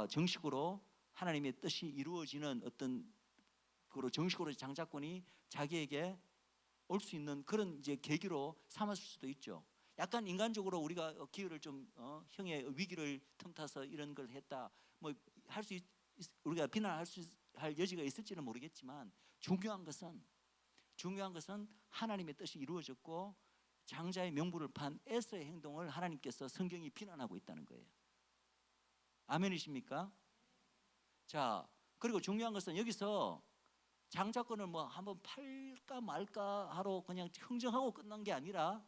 정식으로 하나님의 뜻이 이루어지는 어떤 그로 정식으로 장자권이 자기에게 올 수 있는 그런 이제 계기로 삼았을 수도 있죠. 약간 인간적으로 우리가 기회를 좀 형의 위기를 틈타서 이런 걸 했다, 뭐 할 수 우리가 비난할 할 여지가 있을지는 모르겠지만, 중요한 것은 하나님의 뜻이 이루어졌고 장자의 명분을 판 에서의 행동을 하나님께서 성경이 비난하고 있다는 거예요. 아멘이십니까? 자, 그리고 중요한 것은 여기서 장자권을 뭐 한번 팔까 말까 하러 그냥 흥정하고 끝난 게 아니라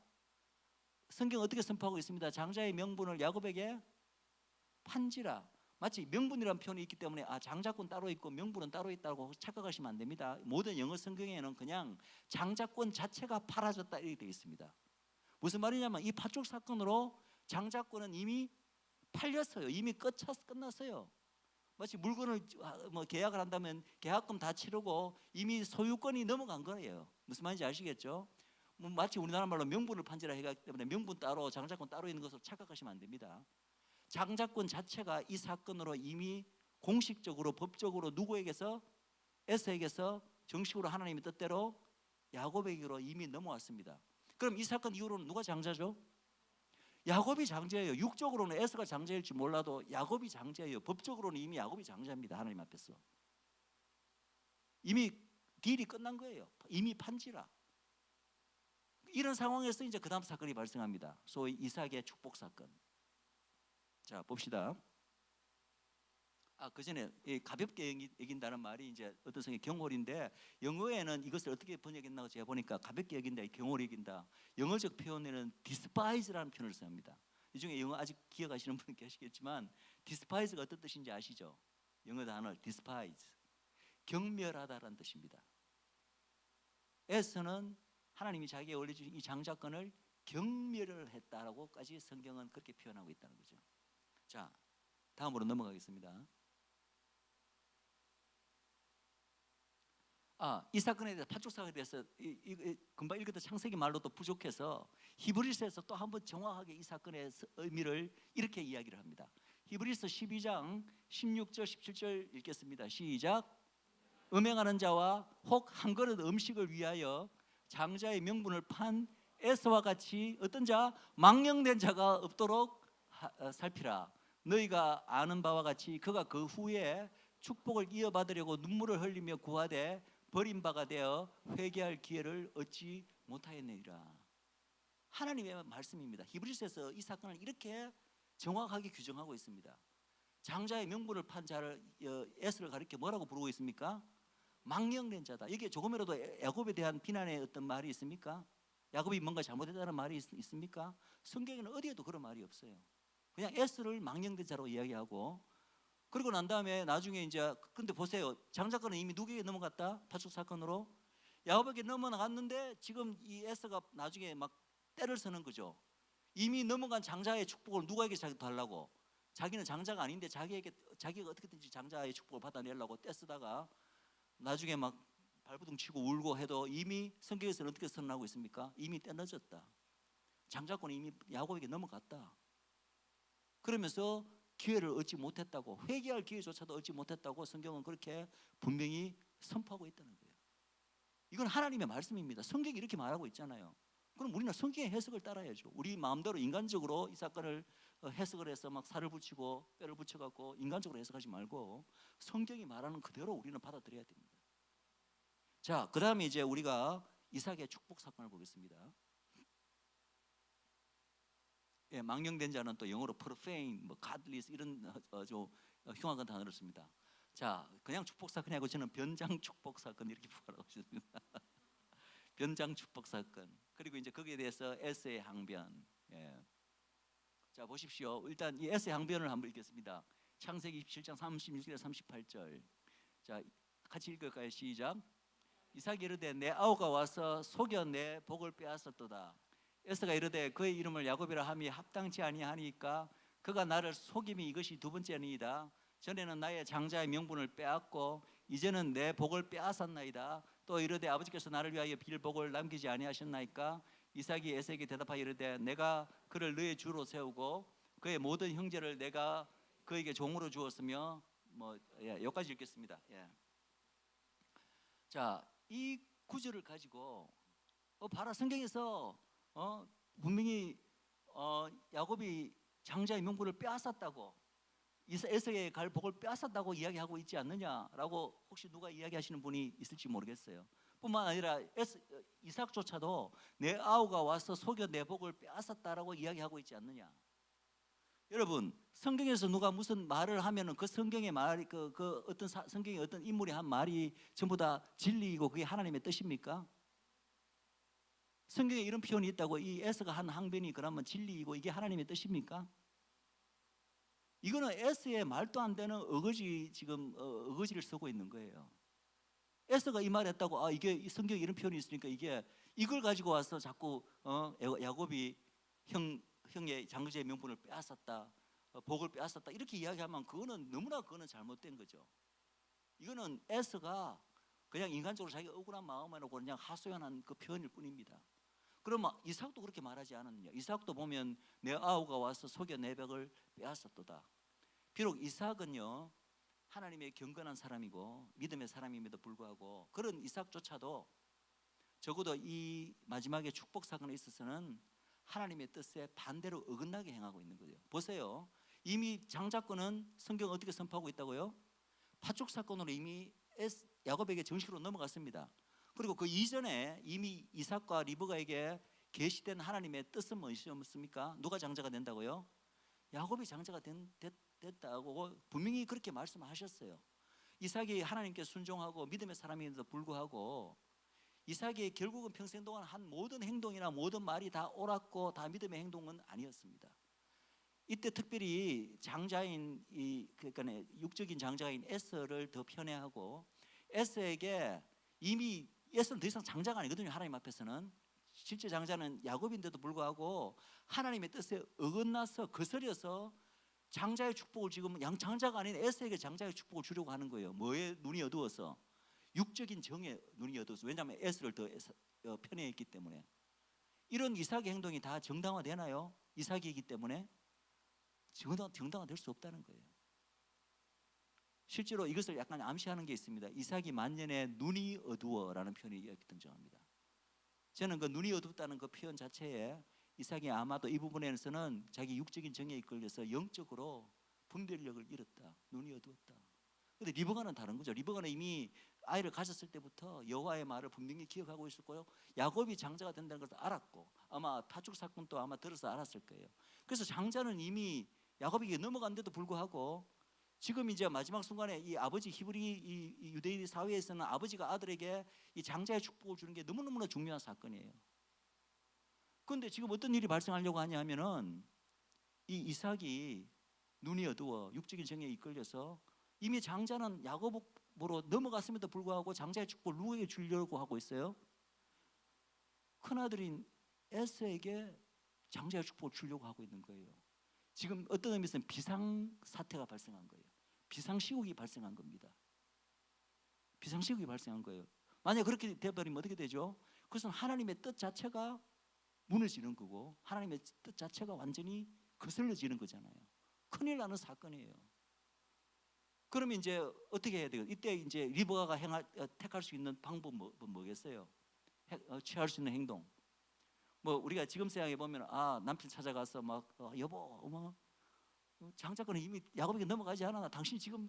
성경 어떻게 선포하고 있습니다. 장자의 명분을 야곱에게 판지라. 마치 명분이라는 표현이 있기 때문에 장자권 따로 있고 명분은 따로 있다고 착각하시면 안 됩니다. 모든 영어 성경에는 그냥 장자권 자체가 팔아졌다 이렇게 되어 있습니다. 무슨 말이냐면 이 팥죽 사건으로 장자권은 이미 팔렸어요. 이미 끝났어요. 마치 물건을 뭐 계약을 한다면 계약금 다 치르고 이미 소유권이 넘어간 거예요. 무슨 말인지 아시겠죠? 뭐 마치 우리나라 말로 명분을 판지라 해가기 때문에 명분 따로 장자권 따로 있는 것으로 착각하시면 안 됩니다. 장자권 자체가 이 사건으로 이미 공식적으로 법적으로 누구에게서, 에서에게서 정식으로 하나님의 뜻대로 야곱에게로 이미 넘어왔습니다. 그럼 이 사건 이후로는 누가 장자죠? 야곱이 장자예요. 육적으로는 에서가 장자일지 몰라도 야곱이 장자예요. 법적으로는 이미 야곱이 장자입니다. 하나님 앞에서 이미 딜이 끝난 거예요. 이미 판지라. 이런 상황에서 이제 그 다음 사건이 발생합니다. 소위 이삭의 축복 사건. 자, 봅시다. 그 전에 가볍게 여긴다는 말이 이제 어떤 성의 경홀인데, 영어에는 이것을 어떻게 번역했나 제가 보니까 가볍게 여긴다, 경홀히 여긴다. 영어적 표현에는 despise라는 표현을 씁니다. 이 중에 영어 아직 기억하시는 분은 계시겠지만 despise가 어떤 뜻인지 아시죠? 영어 단어 despise, 경멸하다라는 뜻입니다. 에서는 하나님이 자기에게 올려주신 이 장자권을 경멸을 했다라고까지 성경은 그렇게 표현하고 있다는 거죠. 자, 다음으로 넘어가겠습니다. 이 사건에 대해서, 팥죽 사건에 대해서 금방 읽었던 창세기 말로도 부족해서 히브리서에서 또 한번 정확하게 이 사건의 의미를 이렇게 이야기를 합니다. 히브리서 12장 16절 17절 읽겠습니다. 시작. 음행하는 자와 혹 한 그릇 음식을 위하여 장자의 명분을 판 에서와 같이 어떤 자? 망령된 자가 없도록 살피라. 너희가 아는 바와 같이 그가 그 후에 축복을 이어받으려고 눈물을 흘리며 구하되 버림바가 되어 회개할 기회를 얻지 못하였느니라. 하나님의 말씀입니다. 히브리서에서 이 사건을 이렇게 정확하게 규정하고 있습니다. 장자의 명분을 판 자를 에스를 가리켜 뭐라고 부르고 있습니까? 망령된 자다. 이게 조금이라도 야곱에 대한 비난의 어떤 말이 있습니까? 야곱이 뭔가 잘못했다는 말이 있습니까? 성경에는 어디에도 그런 말이 없어요. 그냥 에스를 망령된 자로 이야기하고, 그리고 난 다음에 나중에 이제, 근데 보세요, 장자권은 이미 누구에게 넘어갔다? 파축 사건으로 야곱에게 넘어갔는데 지금 이 에스가 나중에 막 때를 서는 거죠. 이미 넘어간 장자의 축복을 누구에게 자기 달라고? 자기는 장자가 아닌데 자기가 어떻게든지 장자의 축복을 받아내려고 떼쓰다가 나중에 막 발버둥 치고 울고 해도 이미 성경에서는 어떻게 선언하고 있습니까? 이미 때 늦었다. 장자권이 이미 야곱에게 넘어갔다. 그러면서 기회를 얻지 못했다고, 회개할 기회조차도 얻지 못했다고 성경은 그렇게 분명히 선포하고 있다는 거예요. 이건 하나님의 말씀입니다. 성경이 이렇게 말하고 있잖아요. 그럼 우리는 성경의 해석을 따라야죠. 우리 마음대로 인간적으로 이 사건을 해석을 해서 막 살을 붙이고 뼈를 붙여갖고 인간적으로 해석하지 말고 성경이 말하는 그대로 우리는 받아들여야 됩니다. 자, 그 다음에 이제 우리가 이삭의 축복 사건을 보겠습니다. 예, 망령된 자는 또 영어로 profane, 뭐 godless 이런 좀 흉악한 단어를 씁니다. 자, 그냥 축복 사건이 아니고 저는 변장 축복 사건 이렇게 부르고 싶습니다. 변장 축복 사건. 그리고 이제 거기에 대해서 에스의 항변. 예. 자, 보십시오. 일단 이 에스의 항변을 한번 읽겠습니다. 창세기 27장 36절 38절. 자, 같이 읽을까요? 시작. 이삭이 이르되 내 아우가 와서 속여 내 복을 빼앗았도다. 에스가 이르되 그의 이름을 야곱이라 함이 합당치 아니하니까 그가 나를 속임이 이것이 두 번째니이다. 전에는 나의 장자의 명분을 빼앗고 이제는 내 복을 빼앗았나이다. 또 이르되 아버지께서 나를 위하여 빌 복을 남기지 아니하셨나이까. 이삭이 에서에게 대답하여 이르되 내가 그를 너의 주로 세우고 그의 모든 형제를 내가 그에게 종으로 주었으며 뭐 여기까지 읽겠습니다. 예. 자, 이 구절을 가지고 봐라, 성경에서 분명히 야곱이 장자의 명분을 빼앗았다고, 에서의 갈 복을 빼앗았다고 이야기하고 있지 않느냐라고 혹시 누가 이야기하시는 분이 있을지 모르겠어요. 뿐만 아니라 이삭조차도 내 아우가 와서 속여 내 복을 빼앗았다라고 이야기하고 있지 않느냐. 여러분, 성경에서 누가 무슨 말을 하면은 그 성경의 말이 그 어떤 성경의 어떤 인물이 한 말이 전부 다 진리이고 그게 하나님의 뜻입니까? 성경에 이런 표현이 있다고 이 에스가 한 항변이 그러면 진리이고 이게 하나님의 뜻입니까? 이거는 에스의 말도 안 되는 어거지를 쓰고 있는 거예요. 에스가 이 말 했다고 이게 성경에 이런 표현이 있으니까 이걸 가지고 와서 자꾸 야곱이 형의 장자의 명분을 빼앗았다, 복을 빼앗았다 이렇게 이야기하면 그거는 잘못된 거죠. 이거는 에스가 그냥 인간적으로 자기 억울한 마음으로 그냥 하소연한 그 표현일 뿐입니다. 그러면 이삭도 그렇게 말하지 않았느냐? 이삭도 보면 내 아우가 와서 속여 내 벽을 빼앗았도다. 비록 이삭은요 하나님의 경건한 사람이고 믿음의 사람임에도 불구하고 그런 이삭조차도 적어도 이 마지막에 축복 사건에 있어서는 하나님의 뜻에 반대로 어긋나게 행하고 있는 거예요. 보세요. 이미 장자권은 성경 어떻게 선포하고 있다고요? 파축 사건으로 이미 야곱에게 정식으로 넘어갔습니다. 그리고 그 이전에 이미 이삭과 리브가에게 계시된 하나님의 뜻은 무엇이었습니까? 누가 장자가 된다고요? 야곱이 장자가 됐다고 분명히 그렇게 말씀하셨어요. 이삭이 하나님께 순종하고 믿음의 사람임에도 불구하고 이삭이 결국은 평생 동안 한 모든 행동이나 모든 말이 다 옳았고 다 믿음의 행동은 아니었습니다. 이때 특별히 장자인 그러니까 육적인 장자인 에서를 더 편애하고 에서에게 이미 에서는 더 이상 장자가 아니거든요. 하나님 앞에서는 실제 장자는 야곱인데도 불구하고 하나님의 뜻에 어긋나서 거스려서 장자의 축복을 지금 장자가 아닌 에서에게 장자의 축복을 주려고 하는 거예요. 뭐에 눈이 어두워서? 육적인 정에 눈이 어두워서. 왜냐하면 에서를 더 편애했기 때문에. 이런 이삭의 행동이 다 정당화되나요? 이삭이기 때문에 정당화될 수 없다는 거예요. 실제로 이것을 약간 암시하는 게 있습니다. 이삭이 만년에 눈이 어두워라는 표현이 이렇게 등장합니다. 저는 그 눈이 어둡다는 그 표현 자체에 이삭이 아마도 이 부분에서는 자기 육적인 정에 이끌려서 영적으로 분별력을 잃었다. 눈이 어두웠다. 근데 리브가는 다른 거죠. 리브가는 이미 아이를 가졌을 때부터 여호와의 말을 분명히 기억하고 있었고요. 야곱이 장자가 된다는 것을 알았고 아마 파축 사건도 아마 들어서 알았을 거예요. 그래서 장자는 이미 야곱에게 넘어간데도 불구하고 지금 이제 마지막 순간에 이 아버지 히브리 이 유대인 사회에서는 아버지가 아들에게 이 장자의 축복을 주는 게 너무너무나 중요한 사건이에요. 그런데 지금 어떤 일이 발생하려고 하냐면은 이 이삭이 눈이 어두워 육적인 정에 이끌려서 이미 장자는 야곱으로 넘어갔음에도 불구하고 장자의 축복을 누구에게 주려고 하고 있어요? 큰아들인 에서에게 장자의 축복을 주려고 하고 있는 거예요. 지금 어떤 의미에서는 비상사태가 발생한 거예요. 비상시국이 발생한 겁니다. 비상시국이 발생한 거예요. 만약 그렇게 되어버리면 어떻게 되죠? 그것은 하나님의 뜻 자체가 무너지는 거고 하나님의 뜻 자체가 완전히 거슬러지는 거잖아요. 큰일 나는 사건이에요. 그러면 이제 어떻게 해야 돼요? 이때 이제 리브가가 택할 수 있는 방법은 뭐겠어요? 취할 수 있는 행동. 뭐 우리가 지금 생각해 보면 남편 찾아가서 막 여보 장자권은 이미 야곱에게 넘어가지 않아. 당신이 지금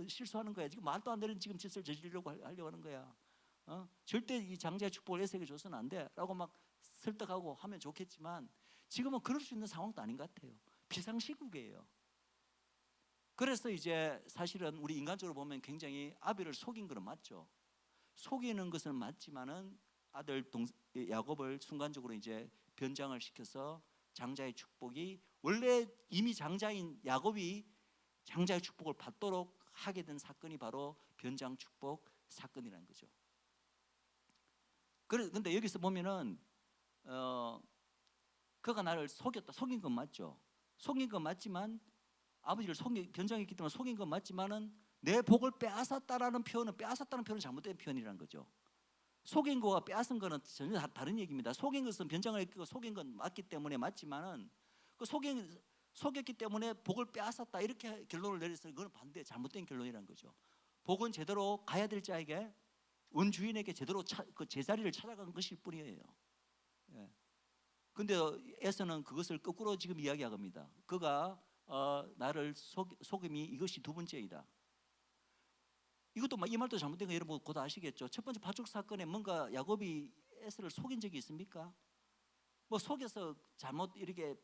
실수하는 거야. 지금 말도 안 되는 지금 짓을 저지르려고 하려고 하는 거야. 절대 이 장자의 축복을 에서에게 줘서는 안 돼. 라고 막 설득하고 하면 좋겠지만 지금은 그럴 수 있는 상황도 아닌 것 같아요. 비상시국이에요. 그래서 이제 사실은 우리 인간적으로 보면 굉장히 아비를 속인 건 맞죠. 속이는 것은 맞지만은 아들 야곱을 순간적으로 이제 변장을 시켜서 장자의 축복이 원래 이미 장자인 야곱이 장자의 축복을 받도록 하게 된 사건이 바로 변장 축복 사건이라는 거죠. 그런데 여기서 보면은 그가 나를 속였다. 속인 건 맞죠. 속인 건 맞지만 아버지를 변장했기 때문에 속인 건 맞지만은 내 복을 빼앗았다는 표현은 잘못된 표현이라는 거죠. 속인 거와 빼앗은 거는 전혀 다른 얘기입니다. 속인 것은 변장을 했고 속인 건 맞기 때문에 맞지만은 그 속였기 때문에 복을 빼앗았다 이렇게 결론을 내렸으니 그건 반대 잘못된 결론이라는 거죠. 복은 제대로 가야 될 자에게 원주인에게 제대로 그 제자리를 찾아간 것일 뿐이에요. 예. 근데 에서는 그것을 거꾸로 지금 이야기합니다. 그가 나를 속임이 이것이 두 번째이다. 이것도 이 말도 잘못된 거 여러분 곧 아시겠죠. 첫 번째 파죽 사건에 뭔가 야곱이 에서를 속인 적이 있습니까? 뭐 속여서 잘못 이렇게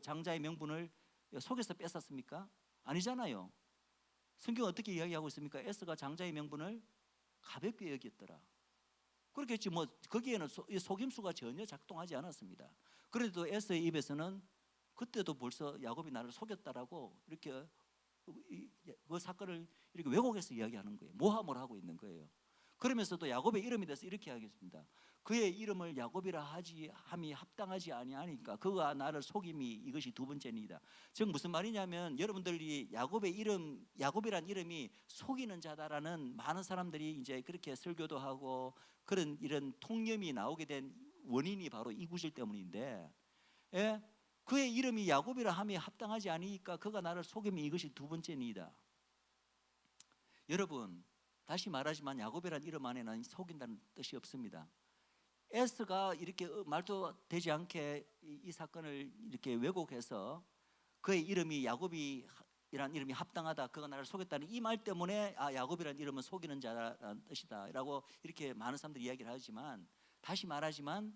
장자의 명분을 속여서 뺏었습니까? 아니잖아요. 성경은 어떻게 이야기하고 있습니까? 에서가 장자의 명분을 가볍게 여겼더라. 그렇겠지. 뭐 거기에는 속임수가 전혀 작동하지 않았습니다. 그래도 에서의 입에서는 그때도 벌써 야곱이 나를 속였다라고 이렇게 그 사건을 이렇게 왜곡해서 이야기하는 거예요. 모함을 하고 있는 거예요. 그러면서도 야곱의 이름에 대해서 이렇게 하겠습니다. 그의 이름을 야곱이라 함이 합당하지 아니하니까 그가 나를 속임이 이것이 두 번째니이다. 즉 무슨 말이냐면 여러분들이 야곱이란 이름이 속이는 자다라는 많은 사람들이 이제 그렇게 설교도 하고 그런 이런 통념이 나오게 된 원인이 바로 이 구절 때문인데, 예? 그의 이름이 야곱이라 함이 합당하지 않으니까 그가 나를 속임이 이것이 두 번째니이다. 여러분 다시 말하지만 야곱이라는 이름 안에는 속인다는 뜻이 없습니다. 에스가 이렇게 말도 되지 않게 이 사건을 이렇게 왜곡해서 그의 이름이 야곱이라는 이름이 합당하다, 그가 나를 속였다는 이 말 때문에 야곱이라는 이름은 속이는 자라는 뜻이다 라고 이렇게 많은 사람들이 이야기를 하지만, 다시 말하지만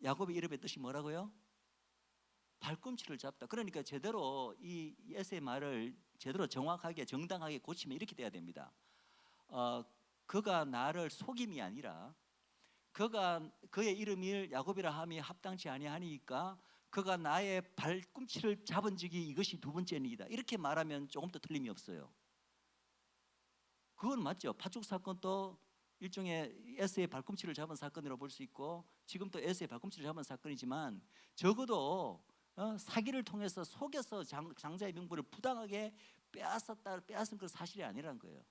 야곱의 이름의 뜻이 뭐라고요? 발꿈치를 잡다. 그러니까 제대로 이 에서의 말을 제대로 정확하게 정당하게 고치면 이렇게 돼야 됩니다. 그가 나를 속임이 아니라 그의 이름을 야곱이라 함이 합당치 아니하니까 그가 나의 발꿈치를 잡은 적이 이것이 두 번째니이다. 이렇게 말하면 조금 더 틀림이 없어요. 그건 맞죠. 파죽 사건도 일종의 에서의 발꿈치를 잡은 사건이라고 볼 수 있고 지금 또 에서의 발꿈치를 잡은 사건이지만 적어도 사기를 통해서 속여서 장자의 명분을 부당하게 빼앗은 건 사실이 아니라는 거예요.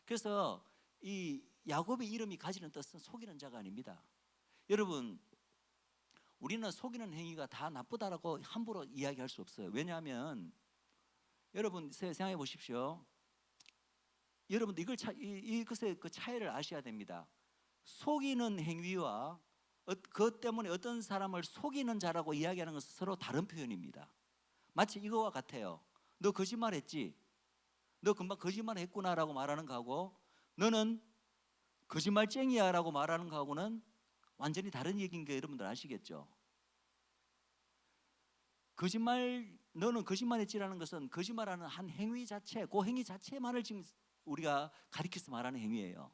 그래서 이 야곱의 이름이 가지는 뜻은 속이는 자가 아닙니다. 여러분 우리는 속이는 행위가 다 나쁘다라고 함부로 이야기할 수 없어요. 왜냐하면 여러분 생각해 보십시오. 여러분 이것의 그 차이를 아셔야 됩니다. 속이는 행위와 그것 때문에 어떤 사람을 속이는 자라고 이야기하는 것은 서로 다른 표현입니다. 마치 이거와 같아요. 너 거짓말했지? 너 금방 거짓말했구나라고 말하는 거하고 너는 거짓말쟁이야라고 말하는 거하고는 완전히 다른 얘기인 게 여러분들 아시겠죠? 거짓말 너는 거짓말했지라는 것은 거짓말하는 한 행위 자체, 그 행위 자체만을 지금 우리가 가리켜서 말하는 행위예요.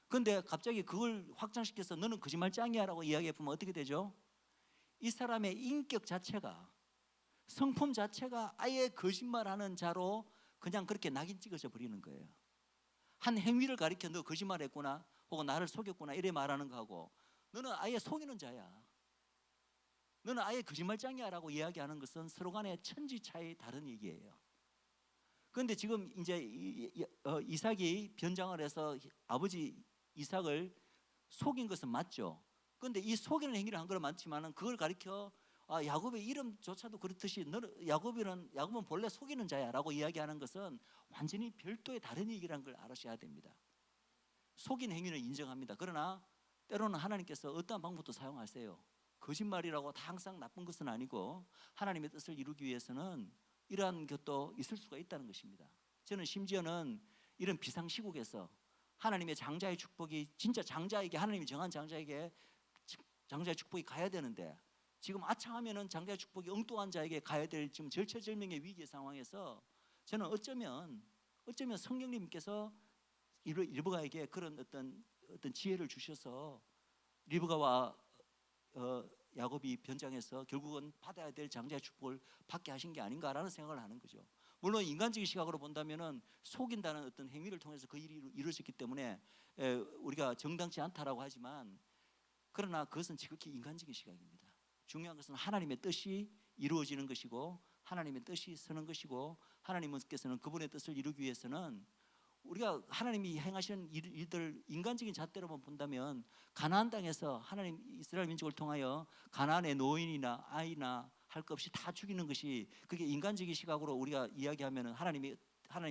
그런데 갑자기 그걸 확장시켜서 너는 거짓말짱이야라고 이야기해보면 어떻게 되죠? 이 사람의 인격 자체가, 성품 자체가 아예 거짓말하는 자로 그냥 그렇게 낙인 찍어져 버리는 거예요. 한 행위를 가리켜 너 거짓말했구나 혹은 나를 속였구나 이래 말하는 거하고 너는 아예 속이는 자야, 너는 아예 거짓말짱이야 라고 이야기하는 것은 서로 간의 천지 차이 다른 얘기예요. 그런데 지금 이제 이삭이 변장을 해서 아버지 이삭을 속인 것은 맞죠. 그런데 이 속이는 행위를 한 건 맞지만은 그걸 가리켜 야곱의 이름조차도 그렇듯이 너는 야곱은 본래 속이는 자야라고 이야기하는 것은 완전히 별도의 다른 얘기라는 걸 아셔야 됩니다. 속인 행위는 인정합니다. 그러나 때로는 하나님께서 어떠한 방법도 사용하세요. 거짓말이라고 다 항상 나쁜 것은 아니고 하나님의 뜻을 이루기 위해서는 이러한 것도 있을 수가 있다는 것입니다. 저는 심지어는 이런 비상시국에서 하나님의 장자의 축복이 진짜 장자에게, 하나님이 정한 장자에게 장자의 축복이 가야 되는데 지금 아차하면은 장자의 축복이 엉뚱한 자에게 가야 될 지금 절체절명의 위기의 상황에서 저는 어쩌면 성령님께서 리브가에게 그런 어떤 지혜를 주셔서 리브가와 야곱이 변장해서 결국은 받아야 될 장자의 축복을 받게 하신 게 아닌가라는 생각을 하는 거죠. 물론 인간적인 시각으로 본다면은 속인다는 어떤 행위를 통해서 그 일이 이루어졌기 때문에 우리가 정당치 않다라고 하지만, 그러나 그것은 지극히 인간적인 시각입니다. 중요한 것은 하나님의 뜻이 이루어지는 것이고 하나님의 뜻이 서는 것이고, 하나님께서는 그분의 뜻을 이루기 위해서는 우리가 하나님이 행하시는 일들 인간적인 잣대로만 본다면 가나안 땅에서 하나님 이스라엘 민족을 통하여 가나안의 노인이나 아이나 할 것 없이 다 죽이는 것이, 그게 인간적인 시각으로 우리가 이야기하면 하나님이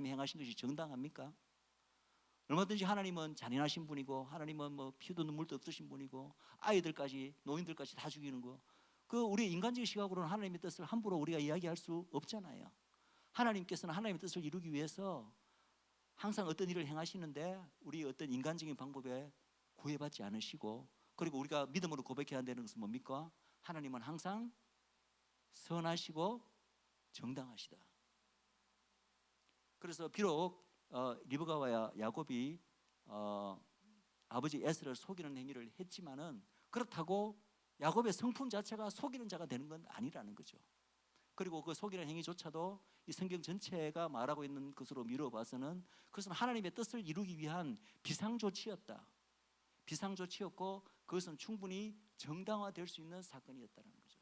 행하신 것이 정당합니까? 얼마든지 하나님은 잔인하신 분이고 하나님은 뭐 피도 눈물도 없으신 분이고 아이들까지 노인들까지 다 죽이는 거, 그 우리 인간적인 시각으로는 하나님의 뜻을 함부로 우리가 이야기할 수 없잖아요. 하나님께서는 하나님의 뜻을 이루기 위해서 항상 어떤 일을 행하시는데 우리 어떤 인간적인 방법에 구애받지 않으시고, 그리고 우리가 믿음으로 고백해야 되는 것은 뭡니까? 하나님은 항상 선하시고 정당하시다. 그래서 비록 리브가와 야곱이 아버지 에스를 속이는 행위를 했지만은 그렇다고 야곱의 성품 자체가 속이는 자가 되는 건 아니라는 거죠. 그리고 그 속이는 행위조차도 이 성경 전체가 말하고 있는 것으로 미뤄봐서는 그것은 하나님의 뜻을 이루기 위한 비상조치였다. 비상조치였고 그것은 충분히 정당화될 수 있는 사건이었다는 거죠.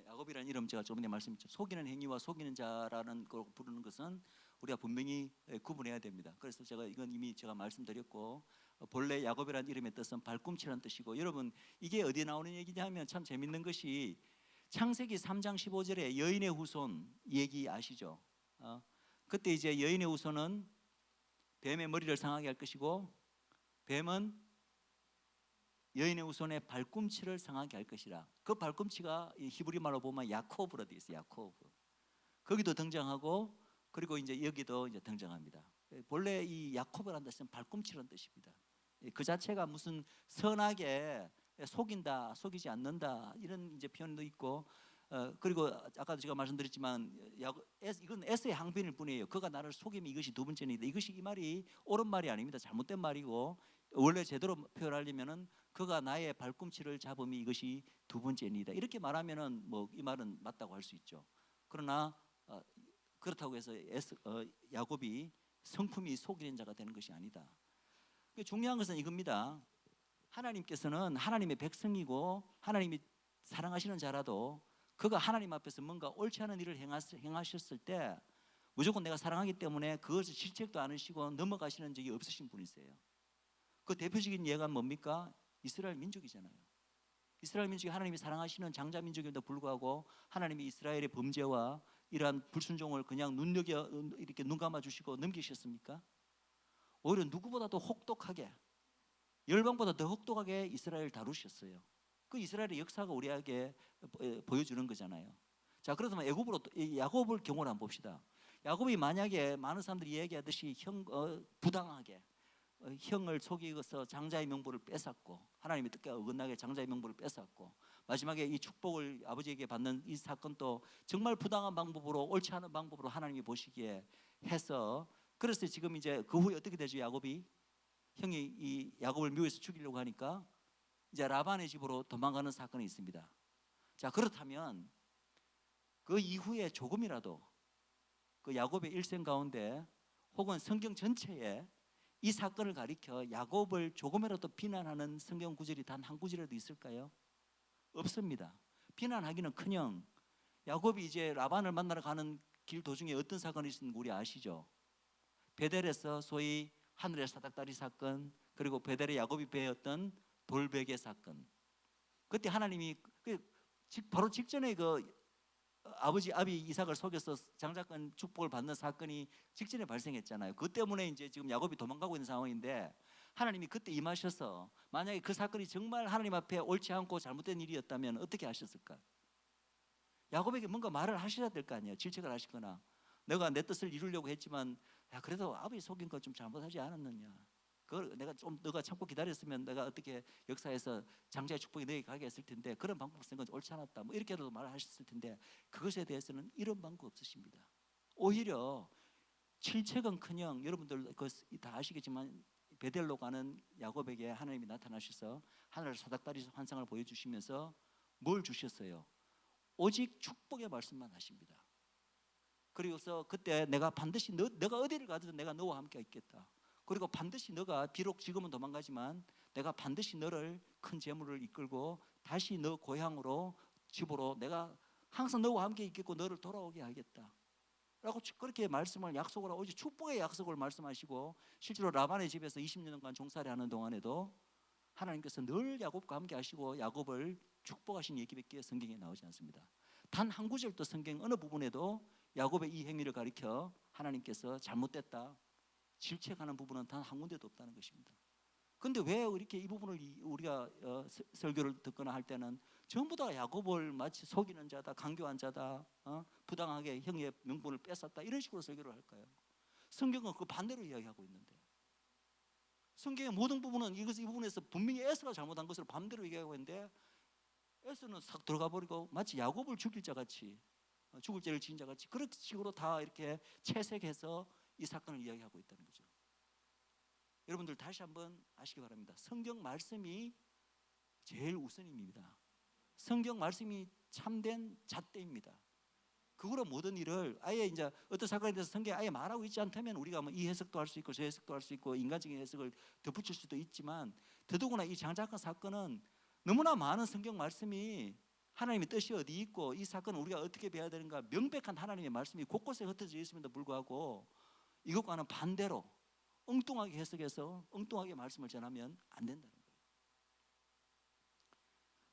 야곱이라는 이름 제가 조금 전에 말씀드렸죠. 속이는 행위와 속이는 자라는 걸 부르는 것은 우리가 분명히 구분해야 됩니다. 그래서 이건 이미 제가 말씀드렸고, 본래 야곱이라는 이름의 뜻은 발꿈치라는 뜻이고, 여러분 이게 어디에 나오는 얘기냐면 참 재밌는 것이 창세기 3장 15절에 여인의 후손 얘기 아시죠? 그때 이제 여인의 후손은 뱀의 머리를 상하게 할 것이고 뱀은 여인의 후손의 발꿈치를 상하게 할 것이라. 그 발꿈치가 히브리 말로 보면 야코브로 되어 있어요. 야코브. 거기도 등장하고 그리고 이제 여기도 이제 등장합니다. 본래 이 야코브라는 뜻은 발꿈치라는 뜻입니다. 그 자체가 무슨 선하게 속인다, 속이지 않는다 이런 이제 표현도 있고, 그리고 아까도 제가 말씀드렸지만 이건 에서의 항변일 뿐이에요. 그가 나를 속이면 이것이 두 번째니다. 이것이 이 말이 옳은 말이 아닙니다. 잘못된 말이고, 원래 제대로 표현하려면은 그가 나의 발꿈치를 잡음이 이것이 두 번째니다. 이렇게 말하면은 뭐 이 말은 맞다고 할 수 있죠. 그러나 그렇다고 해서 야곱이 성품이 속이는 자가 되는 것이 아니다. 중요한 것은 이겁니다. 하나님께서는 하나님의 백성이고 하나님이 사랑하시는 자라도 그가 하나님 앞에서 뭔가 옳지 않은 일을 행하셨을 때 무조건 내가 사랑하기 때문에 그것을 질책도 않으시고 넘어가시는 적이 없으신 분이세요. 그 대표적인 예가 뭡니까? 이스라엘 민족이잖아요. 이스라엘 민족이 하나님이 사랑하시는 장자 민족임에도 불구하고 하나님이 이스라엘의 범죄와 이러한 불순종을 그냥 이렇게 눈 감아 주시고 넘기셨습니까? 오히려 누구보다도 혹독하게, 열방보다 더 혹독하게 이스라엘을 다루셨어요. 그 이스라엘의 역사가 우리에게 보여주는 거잖아요. 자, 그렇다면 야곱을 경우를 한번 봅시다. 야곱이 만약에 많은 사람들이 얘기하듯이 부당하게 형을 속이고서 장자의 명분을 뺏었고, 하나님의 뜻과 어긋나게 장자의 명분을 뺏었고, 마지막에 이 축복을 아버지에게 받는 이 사건도 정말 부당한 방법으로, 옳지 않은 방법으로 하나님이 보시기에 해서, 그래서 지금 이제 그 후에 어떻게 되죠? 야곱이, 형이 이 야곱을 미워해서 죽이려고 하니까 이제 라반의 집으로 도망가는 사건이 있습니다. 자, 그렇다면 그 이후에 조금이라도 그 야곱의 일생 가운데 혹은 성경 전체에 이 사건을 가리켜 야곱을 조금이라도 비난하는 성경 구절이 단 한 구절이라도 있을까요? 없습니다. 비난하기는커녕 야곱이 이제 라반을 만나러 가는 길 도중에 어떤 사건이 있었는지 우리 아시죠? 베델에서 소위 하늘의 사닥다리 사건, 그리고 베델에 야곱이 베었던 돌베개 사건. 그때 하나님이 바로 직전에 그 아버지 아비 이삭을 속여서 장자권 축복을 받는 사건이 직전에 발생했잖아요. 그 때문에 이제 지금 야곱이 도망가고 있는 상황인데, 하나님이 그때 임하셔서 만약에 그 사건이 정말 하나님 앞에 옳지 않고 잘못된 일이었다면 어떻게 하셨을까? 야곱에게 뭔가 말을 하셔야 될 거 아니에요. 질책을 하시거나, 내가 내 뜻을 이루려고 했지만 야, 그래도 아버지 속인 거 좀 잘못하지 않았느냐, 그걸 내가 좀 너가 참고 기다렸으면 내가 어떻게 역사에서 장자의 축복이 너에게 가게 했을 텐데, 그런 방법 쓴 건 옳지 않았다, 뭐 이렇게라도 말하셨을 텐데, 그것에 대해서는 이런 방법 없으십니다. 오히려 질책은커녕, 여러분들 다 아시겠지만 베델로 가는 야곱에게 하나님이 나타나셔서 하늘 사닥다리 환상을 보여주시면서 뭘 주셨어요? 오직 축복의 말씀만 하십니다. 그리고서 그때 내가 반드시 너가 어디를 가든 내가 너와 함께 있겠다. 그리고 반드시 너가 비록 지금은 도망가지만 내가 반드시 너를 큰 재물을 이끌고 다시 너 고향으로, 집으로 내가 항상 너와 함께 있겠고 너를 돌아오게 하겠다 라고 그렇게 말씀을, 약속을 하고 오직 축복의 약속을 말씀하시고, 실제로 라반의 집에서 20년간 종살이 하는 동안에도 하나님께서 늘 야곱과 함께 하시고 야곱을 축복하신 얘기밖에 성경에 나오지 않습니다. 단 한 구절도 성경 어느 부분에도 야곱의 이 행위를 가리켜 하나님께서 잘못됐다, 질책하는 부분은 단 한 군데도 없다는 것입니다. 그런데 왜 이렇게 이 부분을 우리가 설교를 듣거나 할 때는 전부 다 야곱을 마치 속이는 자다, 강교한 자다, 부당하게 형의 명분을 뺏었다, 이런 식으로 설교를 할까요? 성경은 그 반대로 이야기하고 있는데, 성경의 모든 부분은 이 부분에서 분명히 에스가 잘못한 것을 반대로 얘기하고 있는데, 에스는 싹 들어가 버리고 마치 야곱을 죽일 자 같이, 죽을 죄를 지은 자 같이 그런 식으로 다 이렇게 채색해서 이 사건을 이야기하고 있다는 거죠. 여러분들 다시 한번 아시기 바랍니다. 성경 말씀이 제일 우선입니다. 성경 말씀이 참된 잣대입니다. 그거로 모든 일을 아예 이제 어떤 사건에 대해서 성경에 아예 말하고 있지 않다면 우리가 뭐 이 해석도 할 수 있고 저 해석도 할 수 있고 인간적인 해석을 덧붙일 수도 있지만, 더더구나 이 장자권 사건은 너무나 많은 성경 말씀이 하나님의 뜻이 어디 있고 이 사건을 우리가 어떻게 배워야 되는가 명백한 하나님의 말씀이 곳곳에 흩어져 있음에도 불구하고 이것과는 반대로 엉뚱하게 해석해서 엉뚱하게 말씀을 전하면 안 된다는 거예요.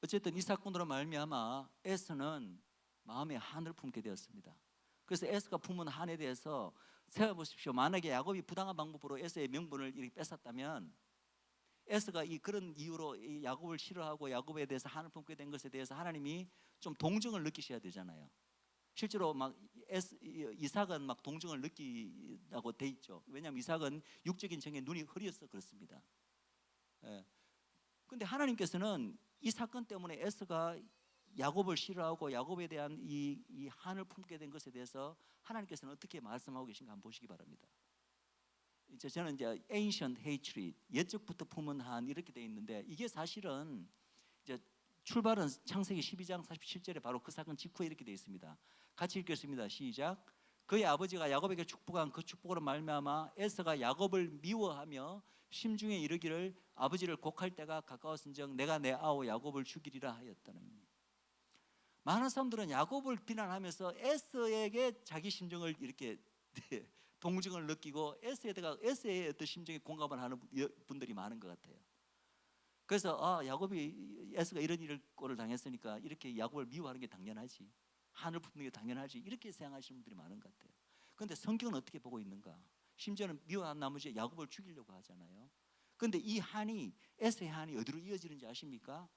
어쨌든 이 사건으로 말미암아 에서는 마음에 한을 품게 되었습니다. 그래서 에서가 품은 한에 대해서 생각해보십시오. 만약에 야곱이 부당한 방법으로 에서의 명분을 이렇게 뺏었다면, 에서가 그런 이유로 이 야곱을 싫어하고 야곱에 대해서 한을 품게 된 것에 대해서 하나님이 좀 동정을 느끼셔야 되잖아요. 실제로 막 이삭은 막 동정을 느끼다고 돼 있죠. 왜냐하면 이삭은 육적인 정에 눈이 흐려서 그렇습니다. 그런데 하나님께서는 이 사건 때문에 에서가 야곱을 싫어하고 야곱에 대한 이 한을 품게 된 것에 대해서 하나님께서는 어떻게 말씀하고 계신가 한번 보시기 바랍니다. 이제 저는 이제 ancient hatred, 옛적부터 품은 한, 이렇게 돼 있는데, 이게 사실은 이제 출발은 창세기 12장 47절에 바로 그 사건 직후에 이렇게 돼 있습니다. 같이 읽겠습니다. 시작. 그의 아버지가 야곱에게 축복한 그 축복으로 말미암아 에서가 야곱을 미워하며 심중에 이르기를 아버지를 곡할 때가 가까웠은즉 내가 내 아우 야곱을 죽이리라 하였다는. 많은 사람들은 야곱을 비난하면서 에서에게 자기 심정을 이렇게 동정을 느끼고 에서의 어떤 심정에 공감을 하는 분들이 많은 것 같아요. 그래서 야곱이 에서가 이런 꼴을 당했으니까 이렇게 야곱을 미워하는 게 당연하지, 한을 품는 게 당연하지, 이렇게 생각하시는 분들이 많은 것 같아요. 그런데 성경은 어떻게 보고 있는가? 심지어는 미워한 나머지 야곱을 죽이려고 하잖아요. 그런데 이 한이, 에서의 한이 어디로 이어지는지 아십니까?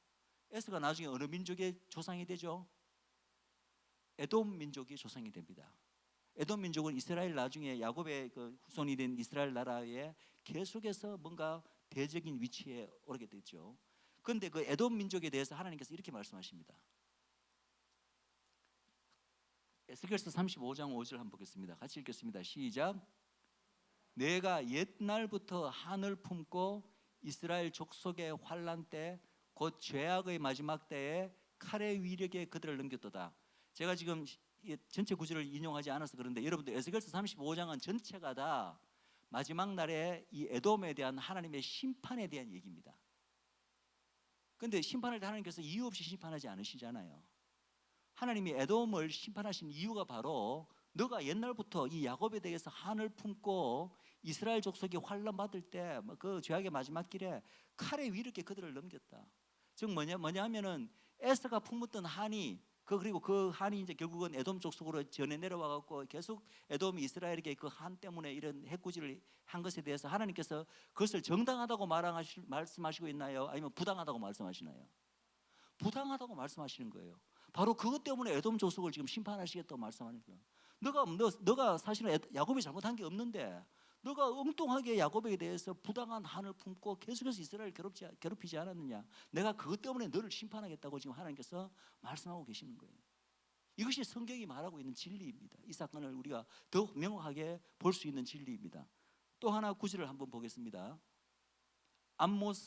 에서가 나중에 어느 민족의 조상이 되죠? 에돔 민족의 조상이 됩니다. 에돔 민족은 이스라엘 나중에 야곱의 그 후손이 된 이스라엘 나라에 계속해서 뭔가 대적인 위치에 오르게 됐죠. 그런데 그 에돔 민족에 대해서 하나님께서 이렇게 말씀하십니다. 에스겔서 35장 5절 한번 보겠습니다. 같이 읽겠습니다. 시작. 내가 옛날부터 한을 품고 이스라엘 족속의 환난 때 곧 죄악의 마지막 때에 칼의 위력에 그들을 넘겼도다. 제가 지금 전체 구절을 인용하지 않아서 그런데 여러분들 에스겔서 35장은 전체가 다 마지막 날에 이 에돔에 대한 하나님의 심판에 대한 얘기입니다. 그런데 심판할 때 하나님께서 이유 없이 심판하지 않으시잖아요. 하나님이 에돔을 심판하신 이유가 바로 너가 옛날부터 이 야곱에 대해서 한을 품고 이스라엘 족속이 환난 받을 때 그 죄악의 마지막 길에 칼에 위력에 그들을 넘겼다. 즉 뭐냐 하면은 에스가 품었던 한이 그리고 그 한이 이제 결국은 에돔 족속으로 전해 내려와 갖고 계속 에돔이 이스라엘에게 그 한 때문에 이런 해코지를 한 것에 대해서 하나님께서 그것을 정당하다고 말씀하시고 있나요? 아니면 부당하다고 말씀하시나요? 부당하다고 말씀하시는 거예요. 바로 그것 때문에 에돔 족속을 지금 심판하시겠다고 말씀하는 거예요. 너가 사실은 야곱이 잘못한 게 없는데 너가 엉뚱하게 야곱에 대해서 부당한 한을 품고 계속해서 이스라엘을 괴롭히지 않았느냐. 내가 그것 때문에 너를 심판하겠다고 지금 하나님께서 말씀하고 계시는 거예요. 이것이 성경이 말하고 있는 진리입니다. 이 사건을 우리가 더욱 명확하게 볼 수 있는 진리입니다. 또 하나 구절을 한번 보겠습니다. 아모스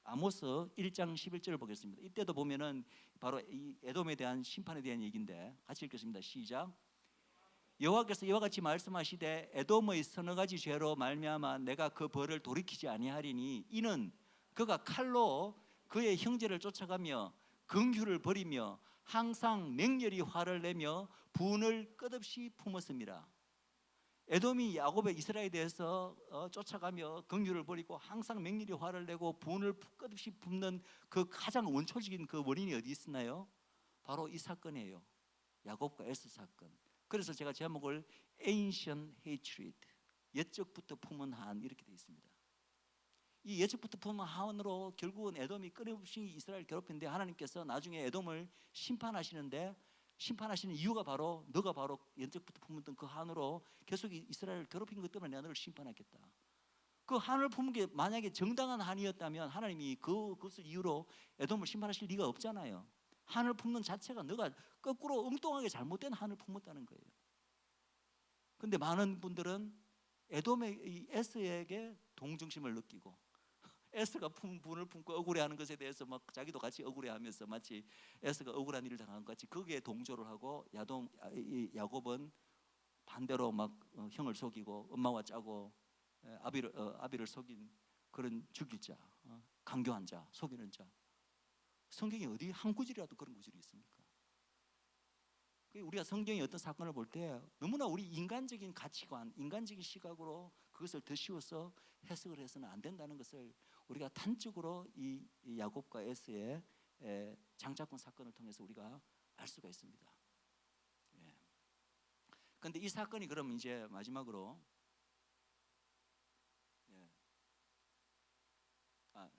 1장 11절을 보겠습니다. 이때도 보면은 바로 이 에돔에 대한 심판에 대한 얘기인데 같이 읽겠습니다. 시작. 여호와께서 이와 같이 말씀하시되 에돔의 서너 가지 죄로 말미암아 내가 그 벌을 돌이키지 아니하리니 이는 그가 칼로 그의 형제를 쫓아가며 긍휼을 버리며 항상 맹렬히 화를 내며 분을 끝없이 품었습니다. 에돔이 야곱의 이스라엘에 대해서 쫓아가며 긍휼을 버리고 항상 맹렬히 화를 내고 분을 끝없이 품는 그 가장 원초적인 그 원인이 어디 있었나요? 바로 이 사건이에요. 야곱과 에서 사건. 그래서 제가 제목을 Ancient Hatred, 옛적부터 품은 한 이렇게 되어 있습니다. 이 옛적부터 품은 한으로 결국은 에돔이 끊임없이 이스라엘 괴롭히는데 하나님께서 나중에 에돔을 심판하시는 이유가 바로 너가 바로 옛적부터 품었던 그 한으로 계속 이스라엘을 괴롭힌 것 때문에 내가 너를 심판하겠다. 그 한을 품은 게 만약에 정당한 한이었다면 하나님이 그것을 이유로 에돔을 심판하실 리가 없잖아요. 한을 품는 자체가 너가 거꾸로 엉뚱하게 잘못된 한을 품었다는 거예요. 그런데 많은 분들은 에돔의 에스에게 동정심을 느끼고 에스가 품은 분을 품고 억울해하는 것에 대해서 막 자기도 같이 억울해하면서 마치 에스가 억울한 일을 당한 것 같이 거기에 동조를 하고 야곱은 반대로 막 형을 속이고 엄마와 짜고 아비를 속인 그런 죽일 자, 강교한 자, 속이는 자. 성경에 어디 한 구절이라도 그런 구절이 있습니까? 우리가 성경의 어떤 사건을 볼 때 너무나 우리 인간적인 가치관, 인간적인 시각으로 그것을 더 씌워서 해석을 해서는 안 된다는 것을 우리가 단적으로 이 야곱과 에스의 장자권 사건을 통해서 우리가 알 수가 있습니다. 그런데 이 사건이 그럼 이제 마지막으로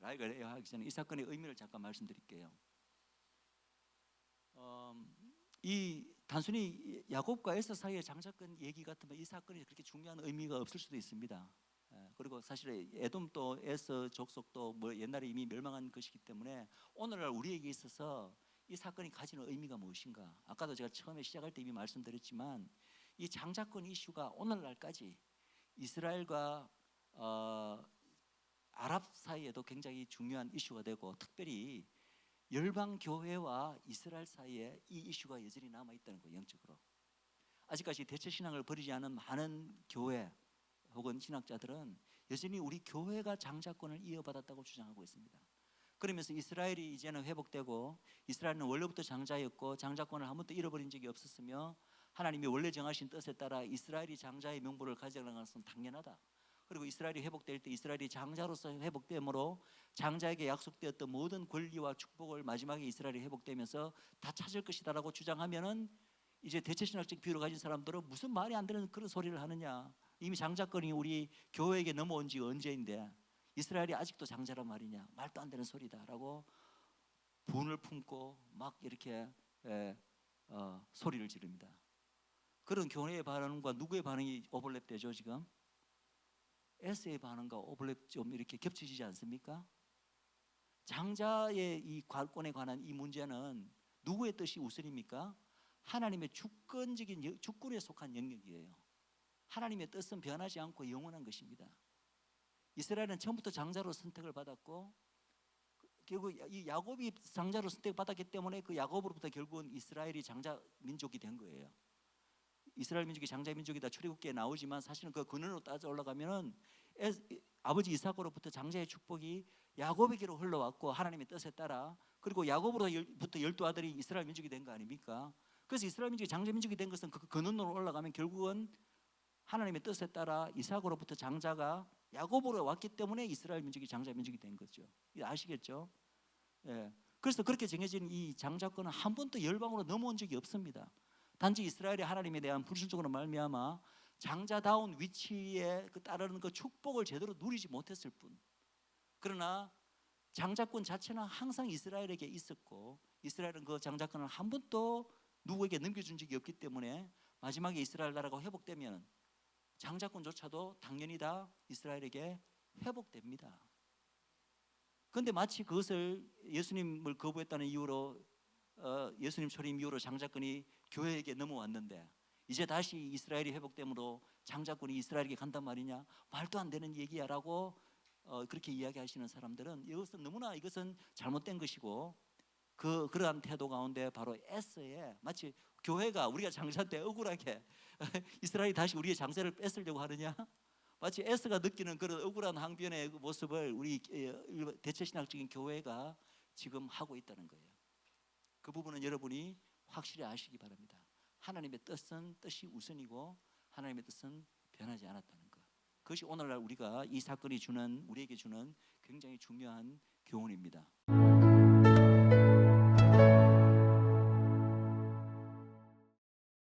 라이가 하기 전에 이 사건의 의미를 잠깐 말씀드릴게요. 이 단순히 야곱과 에서 사이의 장자권 얘기 같으면 이 사건이 그렇게 중요한 의미가 없을 수도 있습니다. 그리고 사실 에돔도 에서 족속도 뭐 옛날에 이미 멸망한 것이기 때문에 오늘날 우리에게 있어서 이 사건이 가지는 의미가 무엇인가? 아까도 제가 처음에 시작할 때 이미 말씀드렸지만 이 장자권 이슈가 오늘날까지 이스라엘과 아랍 사이에도 굉장히 중요한 이슈가 되고 특별히 열방 교회와 이스라엘 사이에 이 이슈가 여전히 남아 있다는 거예요. 영적으로 아직까지 대체 신앙을 버리지 않은 많은 교회 혹은 신학자들은 여전히 우리 교회가 장자권을 이어받았다고 주장하고 있습니다. 그러면서 이스라엘이 이제는 회복되고 이스라엘은 원래부터 장자였고 장자권을 한 번도 잃어버린 적이 없었으며 하나님이 원래 정하신 뜻에 따라 이스라엘이 장자의 명분을 가져가는 것은 당연하다. 그리고 이스라엘이 회복될 때 이스라엘이 장자로서 회복되므로 장자에게 약속되었던 모든 권리와 축복을 마지막에 이스라엘이 회복되면서 다 찾을 것이다라고 주장하면은 이제 대체신학적 비유를 가진 사람들은 무슨 말이 안 되는 그런 소리를 하느냐. 이미 장자권이 우리 교회에게 넘어온 지 언제인데 이스라엘이 아직도 장자란 말이냐. 말도 안 되는 소리다라고 분을 품고 막 이렇게 소리를 지릅니다. 그런 교회의 반응과 누구의 반응이 오버랩되죠 지금? S의 반응과 오버랩 좀 이렇게 겹쳐지지 않습니까? 장자의 이 관권에 관한 이 문제는 누구의 뜻이 우선입니까? 하나님의 주권적인 주권에 속한 영역이에요. 하나님의 뜻은 변하지 않고 영원한 것입니다. 이스라엘은 처음부터 장자로 선택을 받았고 결국 이 야곱이 장자로 선택받았기 때문에 그 야곱으로부터 결국은 이스라엘이 장자 민족이 된 거예요. 이스라엘 민족이 장자 민족이다 출애굽기에 나오지만 사실은 그 근원으로 따져 올라가면은 아버지 이삭으로부터 장자의 축복이 야곱에게로 흘러왔고 하나님의 뜻에 따라 그리고 야곱으로부터 12아들이 이스라엘 민족이 된 거 아닙니까? 그래서 이스라엘 민족이 장자 민족이 된 것은 그 근원으로 올라가면 결국은 하나님의 뜻에 따라 이삭으로부터 장자가 야곱으로 왔기 때문에 이스라엘 민족이 장자 민족이 된 거죠. 아시겠죠? 예. 그래서 그렇게 정해진 이 장자권은 한 번도 열방으로 넘어온 적이 없습니다. 단지 이스라엘이 하나님에 대한 불순종으로 말미암아 장자다운 위치에 따르는 그 축복을 제대로 누리지 못했을 뿐. 그러나 장자권 자체는 항상 이스라엘에게 있었고 이스라엘은 그 장자권을 한 번도 누구에게 넘겨준 적이 없기 때문에 마지막에 이스라엘 나라가 회복되면 장자권조차도 당연히 다 이스라엘에게 회복됩니다. 그런데 마치 그것을 예수님을 거부했다는 이유로 예수님 초림 이후로 장자권이 교회에게 넘어왔는데 이제 다시 이스라엘이 회복됨으로 장자권이 이스라엘에게 간단 말이냐? 말도 안 되는 얘기야라고 그렇게 이야기하시는 사람들은 이것은 잘못된 것이고 그러한 태도 가운데 바로 에스에 마치 교회가 우리가 장자 때 억울하게 이스라엘이 다시 우리의 장세를 뺏으려고 하느냐? 마치 에스가 느끼는 그런 억울한 항변의 모습을 우리 대체신학적인 교회가 지금 하고 있다는 거예요. 그 부분은 여러분이 확실히 아시기 바랍니다. 하나님의 뜻은 뜻이 우선이고 하나님의 뜻은 변하지 않았다는 것. 그것이 오늘날 우리가 이 사건이 우리에게 주는 굉장히 중요한 교훈입니다.